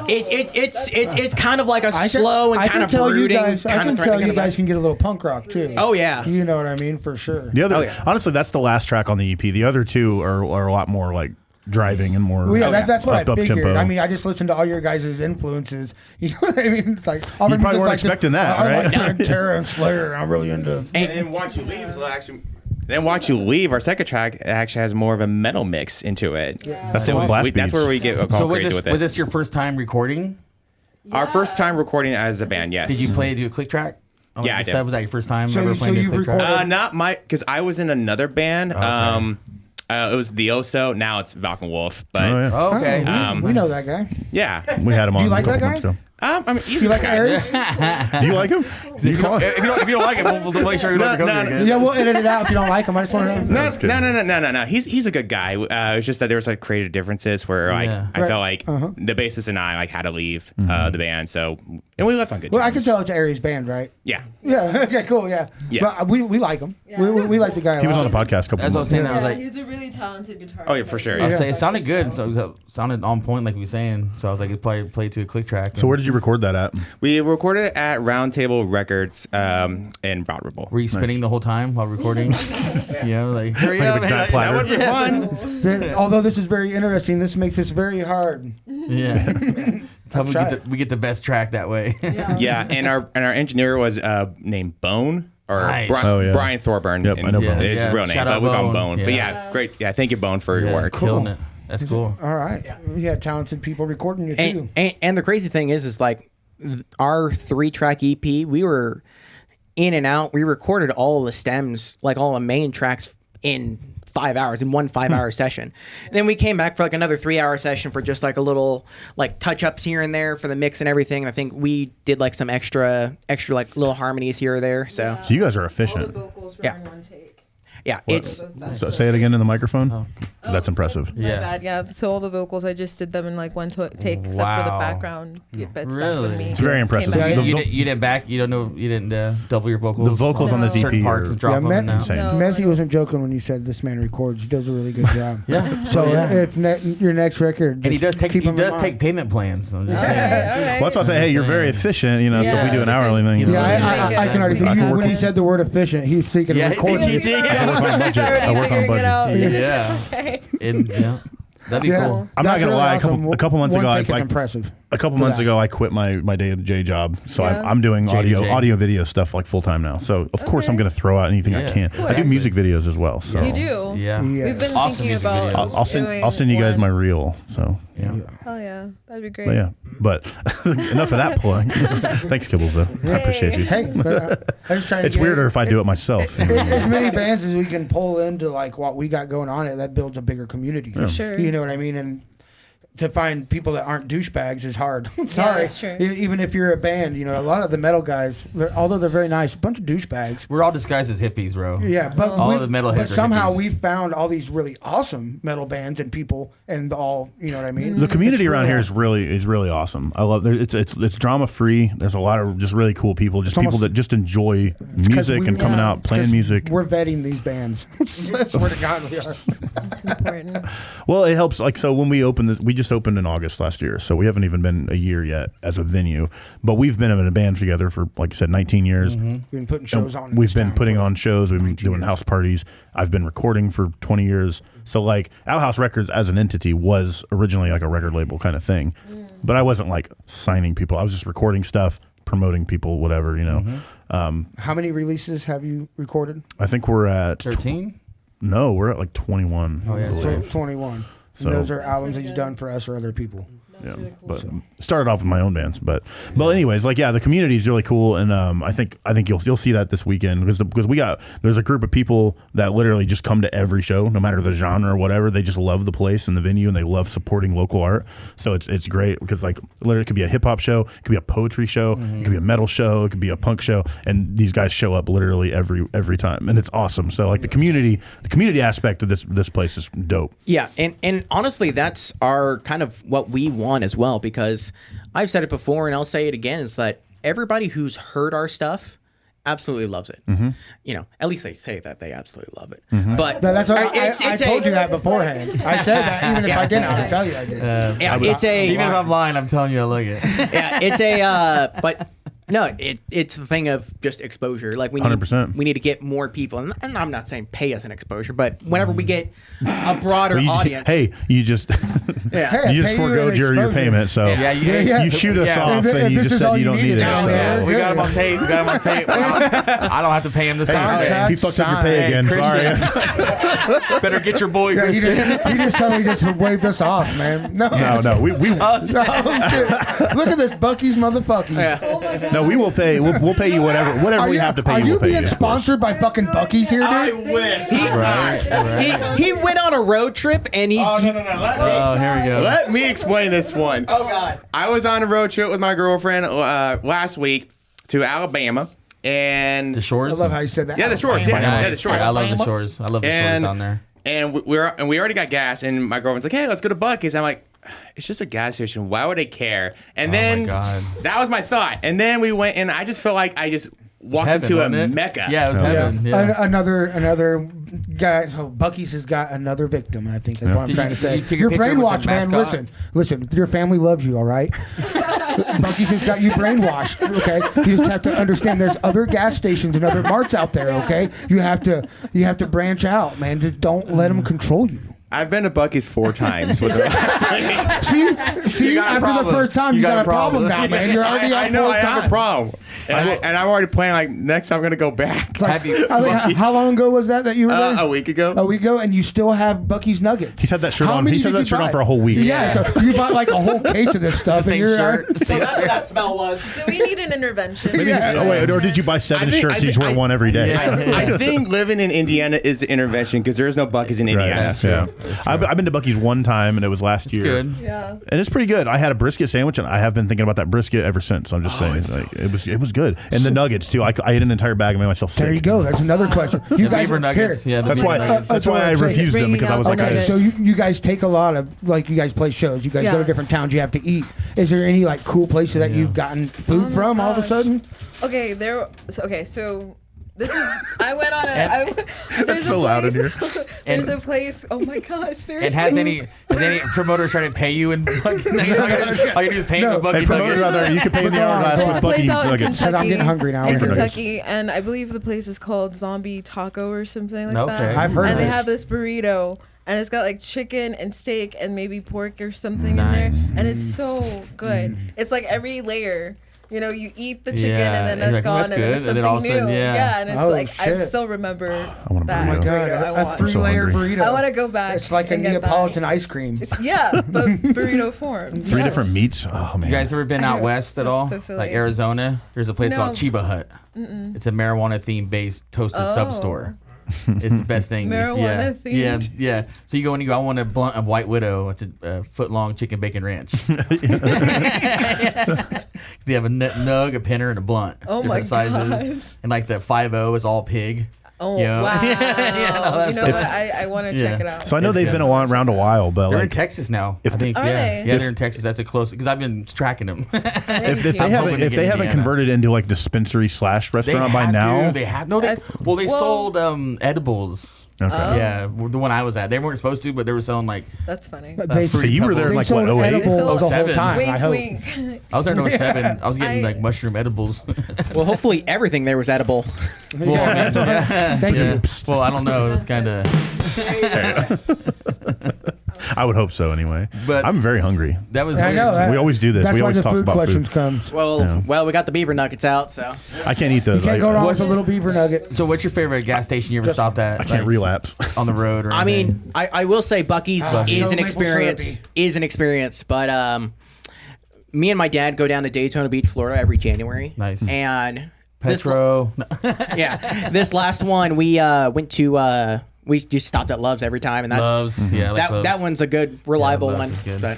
It's kind of like a slow and kind of brooding. I can tell you guys can get a little punk rock too. Oh yeah. You know what I mean, for sure. The other, Oh, yeah. honestly, that's the last track on the EP. The other two are a lot more like driving and more. Well, yeah, that's what I up figured. tempo. I mean, I just listened to all your guys' influences. You know what I mean? It's like You probably weren't expecting that, I right? like Terror and Slayer. I'm really into. And then Watch You Leave is actually. Then Watch You Leave, our second track, actually has more of a metal mix into it. That's the blast That's beats. where we get So crazy was with it. was this your first time recording? Our first time recording as a band, yes. Did you do a click track? Oh, Yeah, like I you did. said, was that your first time So ever you- playing so a you click track? recorded- Not my, because I was in another band. Okay. It was the Oso. Now it's Falcon Wolf. But Oh, yeah. Oh, okay. We know that guy. yeah. We had him on you like a couple that months guy? ago. I mean, he's You a like guy. Aries? Do you like him? If you don't like it, we'll make sure you like the No, company no, again. Yeah, we'll edit it out if you don't like him. I just want to know. That's good. No. He's a good guy. It's just that there was like creative differences where like Yeah. I Right. felt like the bassist and I like had to leave the band. So and we left on good Well, terms. I can tell it's Aries' band, right? Yeah. Yeah. Okay. Cool. Yeah. Yeah. But we like him. We like the guy. He was a on lot. a podcast a couple That's what I was months saying. ago. I was Yeah, like, he's a really talented guitarist. Oh yeah, for sure. I was Yeah. saying it sounded good. So it sounded on point, like we were saying. So I was like, it probably played to a click track. So where did you record that at? We recorded it at Roundtable Records in Broad Ripple. Were you spinning the whole time while recording? You know, like hurry Like a up, big giant man. platter. That would be fun. Although this is very interesting, this makes this very hard. Yeah. That's how we get the best track that way. Yeah, and our engineer was named Bone or Nice. Brian Thorburn. Yep, I know Bone. It's his real name, Shout but out we call him Bone. Bone. But Yeah. yeah, great. Yeah, thank you, Bone, for your work. Killing it. That's cool. All right. You had talented people recording you too. And the crazy thing is like our 3-track EP, we were in and out. We recorded all the stems, like all the main tracks in 5 hours, in one 5-hour session. And then we came back for like another 3-hour session for just like a little like touch ups here and there for the mix and everything. And I think we did like some extra like little harmonies here or there. So So you guys are All efficient. the vocals were Yeah. in one take. yeah, it's So say it again in the microphone. 'Cause that's impressive. My Yeah. bad, yeah. So all the vocals, I just did them in like one take, except for the Wow. background bits. That's Really? when me. It's very came impressive. back. The- You didn't back. You didn't double your vocals. The vocals on this No. EP certain parts are and drop Yeah, them. Matt- now. insane. No. Messi wasn't joking when he said this man records. He does a really good job. Yeah. So if your next record, And he just does take keep him in mind. payment plans. So I'm just All saying. right, all right. Well, that's why I say, hey, you're very efficient. You know, so if we Yeah. do an hourly thing, you know, Yeah, Yeah, I can already I can think. work When he on- said the word efficient, he was thinking Yeah, of recording. it's I work on budget. Already I work on figuring it budget. out. Yeah. Okay. And yeah, that'd be Yeah. cool. I'm not That's gonna really lie. awesome. A couple months One ago, take is I impressive. a couple months ago, I quit my day-to-day job, so Yeah. I'm doing J2J. audio video stuff like full time now. So of course I'm Okay. going to throw out anything I Yeah. can. I do music videos as well. So You do. Yeah. Yeah. We've been Awesome thinking music about. videos. I'll send you guys doing my one. reel. So Yeah. Oh yeah, that'd be great. but yeah, but enough of that plug. Thanks, Kibbles. Though I appreciate you. Hey, but I was trying to It's get weirder if I do it myself. you know? as many bands as we can pull into like what we got going on, that builds a bigger community. For sure. You know what I mean? And to find people that aren't douchebags is hard. Sorry. that's true. Even if you're a band, you know, a lot of the metal guys, although they're very nice, a bunch of douchebags. We're all disguised as hippies, bro. Yeah, but All the metalheads but are somehow hippies. we found all these really awesome metal bands and people, and all, you know what I mean. The community It's around really here is really awesome. I love it's drama free. There's a lot of just really cool people, just people almost- that just enjoy music we- and coming Yeah. out playing 'cause music. We're vetting these bands. I swear to God, we are. It's important. Well, it helps. Like so, when we opened, we just opened in August last year, so we haven't even been a year yet as a venue. But we've been in a band together for, like I said, 19 years. We've been putting shows on. We've been putting on shows. We've been doing house parties. I've been recording for 20 years. So like Outhouse Records as an entity was originally like a record label kind of thing, but I wasn't like signing people. I was just recording stuff, promoting people, whatever, you know. How many releases have you recorded? I think we're at 13. No, we're at like 21. Oh, yeah, I believe. 21. So- And those are albums that he's done for us or other people. Yeah, but started off with my own bands, but anyways, like the community is really cool, and I think you'll see that this weekend because there's a group of people that literally just come to every show, no matter the genre or whatever. They just love the place and the venue, and they love supporting local art. So it's great because like literally it could be a hip hop show, it could be a poetry show, it could be a metal show, it could be a punk show, and these guys show up literally every time, and it's awesome. So like the community aspect of this place is dope. Yeah, and honestly, that's our kind of what we want as well, because I've said it before and I'll say it again, is that everybody who's heard our stuff absolutely loves it. You know, at least they say that they absolutely love it. But That's what I told you that beforehand. I said that even if I didn't, I would tell you I did. yeah, it's a Even if I'm lying, I'm telling you I like it. yeah, it's a but no, it's the thing of just exposure. Like we need 100%. to get more people, and I'm not saying pay us an exposure, but whenever we get a broader audience, You just yeah. you just pay you forgoed an your exposure. payment. So Yeah, yeah. you shoot us Yeah. off, If and you this just is said all you you don't need needed, it. now, So. yeah. We got him on tape. I don't have to pay him this time. Contract He fucked up your pay Hey, again. Sorry. Christian. Better get your boy, Yeah, Christian. he just totally just waved us off, man. No. No, we No, shit. Look at this Buc-ee's motherfucking. no, we will pay. We'll pay you whatever we have to pay. Are you, you we'll pay being you. sponsored by fucking Buc-ee's here, dude? wish. He went on a road trip and he. No. Oh, here we go. Let me explain this one. Oh God. I was on a road trip with my girlfriend last week to Alabama, and The shores. I love how you said that. yeah, the shores. Yeah, the shores. I love the shores. I love the shores down there. And we already got gas, and my girlfriend's like, "Hey, let's go to Buc-ee's." I'm like, "It's just a gas station. Why would I care?" And then my God. that was my thought. And then we went, and I just felt like I just walked Heaven, into a wasn't it? mecca. Yeah, it was Yeah. heaven. Yeah. Another guy. So Buc-ee's has got another victim. I think that's what I'm Did trying you- to say. you took a You're picture with brainwashed, the man. mascot? Listen. Your family loves you, all right? Buc-ee's has got you brainwashed. Okay, you just have to understand. There's other gas stations and other marts out there. Okay, you have to branch out, man. Just don't let them control you. I've been to Buc-ee's 4 times with the last week. See, got a after problem. the first time, you got a problem now, man. You're already I on know 4 I have times. a problem, and I'm already planning like next time I'm gonna go back. Have you? How long ago was that you were there? A week ago. A week ago, and you still have Buc-ee's Nuggets. He's had that shirt How on. many He's had did that you shirt on buy? for a whole week. Yeah, so you bought like a whole case of this stuff, The and same you're shirt. That's what that smell was. Do we need an intervention? Maybe, oh wait, or did you buy 7 I think- shirts? I You just think- wear one every day. I think living in Indiana is the intervention because there is no Buc-ee's in Indiana. Right. Yeah. I've been to Buc-ee's one time, and it was last year. Good. Yeah. And it's pretty good. I had a brisket sandwich, and I have been thinking about that brisket ever since. I'm just saying, like, it was good. And the nuggets too. I ate an entire bag and made myself sick. There you go. That's another question. You The guys Beaver Nuggets. here. Yeah, the That's Beaver why. Nuggets. That's why I It's refused them bringing because I was out like, the Okay, nuggets. so you guys take a lot of you guys play shows. You guys go Yeah. to different towns. You have to eat. Is there any like cool places that you've gotten food Oh my from all of a gosh. sudden? Okay, so this was I went on a there's so a loud in place, here. there's a place. Oh my gosh, seriously. And has any promoter trying to pay you in Buc-ee Nuggets? All you do is pay No. in Buc-ee hey, promoter Nuggets. out there, you can pay in the Go on, hourglass go with on. Place Buc-ee out in nuggets. Because I'm getting hungry now. In Nuggets. Kentucky, and I believe the place is called Zombie Taco or something like Okay. that. I've heard and of they this. have this burrito, and it's got like chicken and steak and maybe pork or something Nice. in there, and it's so good. It's like every layer. You know, you eat the chicken Yeah, and then and that's you're like, gone, that's and then good, there's and then all of a something new. sudden, yeah. and it's Oh, like I shit. still remember want a that. burrito. Oh my god, burrito. I a want. 3-layer hungry. burrito. I want to go back. It's like a and get that. Neapolitan ice cream. It's, yeah, but burrito form. 3 different meats. Oh man. You guys ever been I out know, west at it's all? so silly. Like Arizona? There's a place No. called Chiba Hut. It's a marijuana theme based toasted sub Oh. store. It's the best thing. Marijuana yeah, themed? yeah. So you go and you go, I want a blunt of White Widow. It's a foot long chicken bacon ranch. They have a nug, a pinner, and a blunt. Oh my different sizes. gosh. And like the 5-0 is all pig. Oh Yeah. wow! Yeah, you know that's- what? I want to Yeah. check it out. So I know It's they've good. been around a while, but They're in like Texas now. if I think. Are Yeah, they? yeah, they're in Texas. That's a close because I've been tracking them. if they I'm hoping haven't to if get they haven't Indiana. converted into like dispensary / restaurant by now, They have no. They Well, sold edibles. Okay. Yeah, the one I was at. They weren't supposed to, but they were selling like. That's funny. They, So you were there in they like sold what, 08? edibles the whole 07. time. I Wink, hope. wink. I was there in 07. I was getting like mushroom edibles. Well, hopefully everything there was edible. Well, yeah. Thank Yeah. you. Well, I don't know. It was kind of. I would hope so anyway. But- I'm very hungry. That was. I weird. know. We always do this. That's We why always the talk food about questions food. comes. Well, we got the beaver nuggets out, so I can't eat those. You can't go wrong with a What- little beaver nugget. So, what's your favorite gas station you ever stopped at? I can't like, relapse. on the road or I anything? mean, I will say Buc-ee's So is an maple experience. syrupy. Is an experience, but me and my dad go down to Daytona Beach, Florida every January. Nice. And Petro. this last one we went to. We just stopped at Love's every time, and that's Loves. Yeah, I like Loves. that one's a good, reliable Love's one. is good. But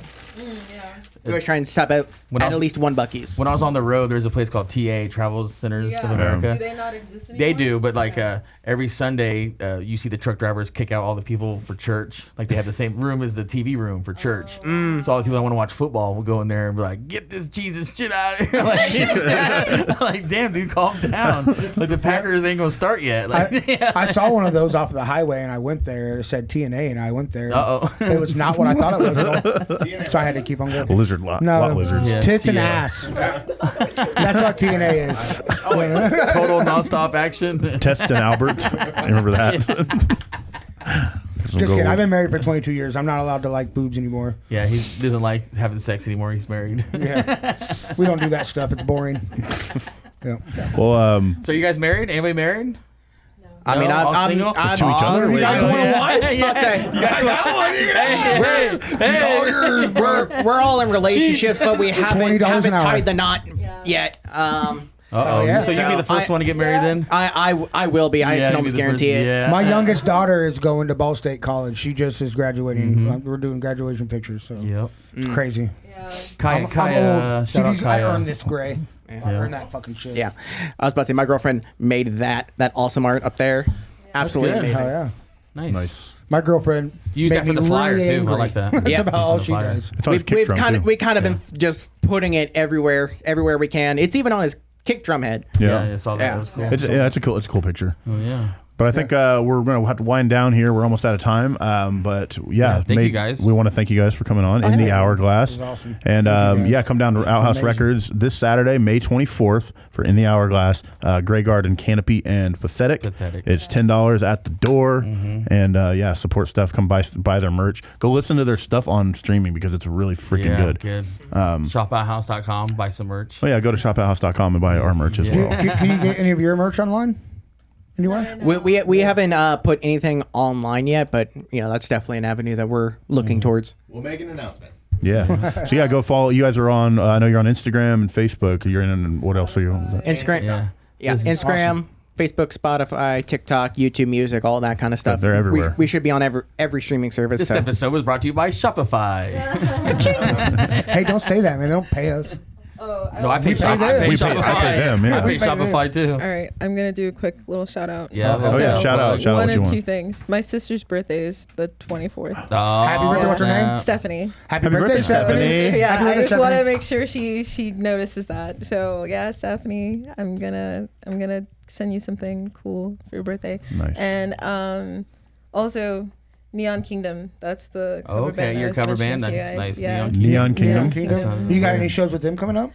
we always try and stop at When I was- least one Buc-ee's. When I was on the road, there's a place called TA, Travel Centers of America. Do they not exist anymore? They do, but like every Sunday, you see the truck drivers kick out all the people for church. Like they have the same room as the TV room for church. So all the people that want to watch football will go in there and be like, "Get this Jesus shit out of here!" Like, like, damn, dude, calm down. Like the Packers ain't gonna start yet. Like, I saw one of those off of the highway, and I went there. It said TNA, and I went there. Uh-oh. It was not what I thought it was at all. So I had to keep on going. Lizard lot lizards. Yeah. Tits and Yeah. ass. That's what TNA is. total nonstop action. Test and Albert. Remember that? Just kidding. I've been married for 22 years. I'm not allowed to like boobs anymore. Yeah, he doesn't like having sex anymore. He's married. Yeah. We don't do that stuff. It's boring. Yeah. Well, So you guys married? Anybody married? I mean, No? All I'm single? I'm To each other? You guys want a wife? I was about to say, we're all in relationships, but we haven't $20 an hour. tied the knot yet. Uh-oh. yeah. So you'll be the first one to get married then? I will be. I Yeah, can you'll almost be the first- guarantee it. Yeah. My youngest daughter is going to Ball State College. She just is graduating. We're doing graduation pictures, so Yep. it's crazy. Yeah. Kaya, I'm old. See, shout out these- I Kaya. earned this gray. I earned that fucking shit. Yeah, I was about to say my girlfriend made that awesome art up there. Absolutely good. amazing. Hell yeah. Nice. nice. My girlfriend You use made that for me the flyer really too. angry. I like that. That's Yeah. about all Using she the flyer. does. It's on his kick We've drum, kind of too. we kind of been just putting it everywhere we can. It's even on his kick drum head. Yeah, Yeah. I saw that. Yeah. That was cool. It's a cool picture. Oh, yeah. But I think we're going to have to wind down here. We're almost out of time. But yeah, Thank you guys. We want to thank you guys for coming on in the Hourglass. awesome. And come down to Outhouse amazing. Records this Saturday, May 24th for In the Hourglass, Grey Garden, Canopy, and Pathetic. Pathetic. It's $10 at the door. And support stuff. Come buy their merch. Go listen to their stuff on streaming because it's really freaking good. Shop@house.com. Buy some merch. Oh yeah, go to shopouthouse.com and buy our merch as well. Can you get any of your merch online? Anywhere? We haven't put anything online yet, but that's definitely an avenue that we're looking towards. We'll make an announcement. Yeah. So yeah, go follow. You guys are on. I know you're on Instagram and Facebook. You're in. What else are you on? Instagram, Yeah. Instagram, Facebook, Spotify, TikTok, YouTube Music, all that kind of stuff. They're everywhere. We should be on every streaming service. This so. episode was brought to you by Shopify. Hey, don't say that, man. They don't pay us. Oh, No, I pay Shopify. We pay them, yeah. I pay We pay them. Shopify too. All right, I'm gonna do a quick little shout out. Yeah. Oh yeah, shout out One what you of want. two things. My sister's birthday is the 24th. Happy birthday, what's her name? Stephanie. Happy birthday, Stephanie. Yeah, Happy I birthday, just want to Stephanie. make sure she notices that. So yeah, Stephanie, I'm gonna send you something cool for your birthday. Nice. And also Neon Kingdom. That's the cover band. Okay, I your was cover mentioning band. to you That's guys. nice. Yeah. Neon Kingdom. Kingdom. sounds You got great. any shows with them coming up?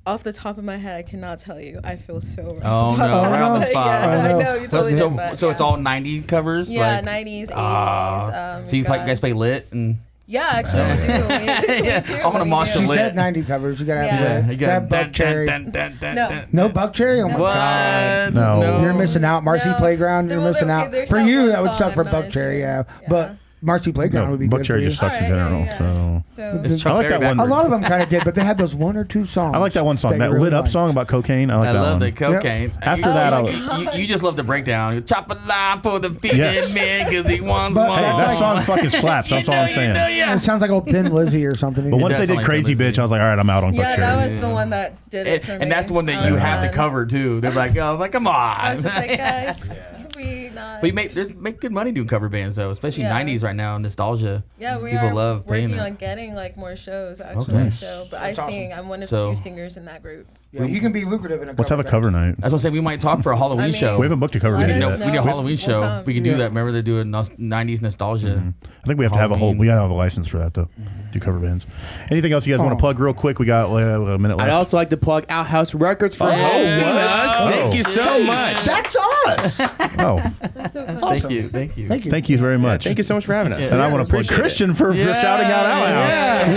Off the top of my head, I cannot tell you. I feel so rough. Oh no, about right on the that. spot. Yeah, I know. You totally so did, but, so it's yeah. all 90 covers. Yeah, like, 90s, 80s. so you guys play lit and. Yeah, actually, we do. Yeah, We do. I wanna We march do. the She lit. said 90 covers. You gotta have Yeah. that. You got That Buck Cherry. No. No Buck Cherry? Oh my What? God. No. You're missing out. Marcy No. Playground, you're Well, missing okay, out. there's For that you, one that would song suck for I'm Buck not Cherry, sure. yeah. Yeah. But Marcy Playground would be Buck good Cherry for you. just sucks in Alright, general. yeah. So So It's Chuck I like Berry that one. A backwards. lot of them kind of did, but they had those one or two songs. I like that one song, that that you lit really up liked. song about cocaine. I like I that love one. the cocaine. After that, I was. you just love the breakdown. You chop a line for the feeling Yes. man because he wants But- one. Hey, that song fucking slaps. That's all I'm saying. It sounds like old Thin Lizzy or something. But once does they sound did like Crazy Tennessee. Bitch, I was like, all right, I'm out on Buck yeah, Cherry. that was the one that did it for me. And that's the one that I you was have to done. cover too. They're like, oh, like come on. I was just like, guys, can we not. But you make good money doing cover bands though, especially Yeah. 90s right now, nostalgia. Yeah, we People are love paying working it. on getting like more shows actually. Okay. So, but That's I awesome. sing. I'm one of So- 2 singers in that group. Yeah, you can be lucrative in a Let's have a band. cover night. That's what I'm saying. We might talk for a Halloween I mean, show. We haven't booked a cover Let band we us yet. need a know. Halloween We'll show. come. We can do Yeah. that. Remember they do a 90s nostalgia. I think we have to have a whole. Halloween. We gotta have a license for that though. Do cover bands. Anything else you guys want to plug real quick? We got a minute left. I'd also like to plug Outhouse Records for hosting what? us. Oh. Thank you so much. That's us. Oh, That's so fun. Thank you. Thank you. thank you very much. Thank you so much for having us. And I want to plug appreciate it. Christian for shouting out Outhouse. What?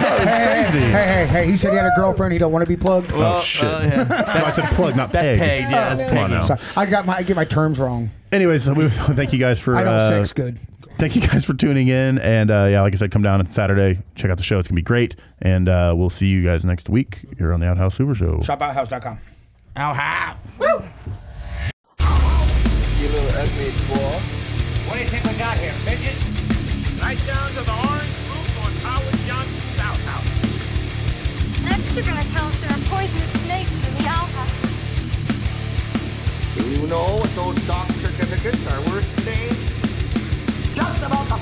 That was crazy. Hey, he said he had a girlfriend. He don't want to be plugged. Oh shit! No, I said plug, not That's peg. pegged. Yeah, that's Come on pegged. now. So I get my terms wrong. Anyways, thank you guys for. I know sex good. Thank you guys for tuning in, and yeah, like I said, come down on Saturday, check out the show. It's gonna be great, and we'll see you guys next week here on the Outhouse Super Show. ShopOuthouse.com. Ow, how? You little ugly boy. What do you think we got here, midget? Right down to the orange roof on Howard Johnson's outhouse. Next, you're gonna tell us there are poisonous snakes in the outhouse. Do you know what those doc certificates are worth today? Just about the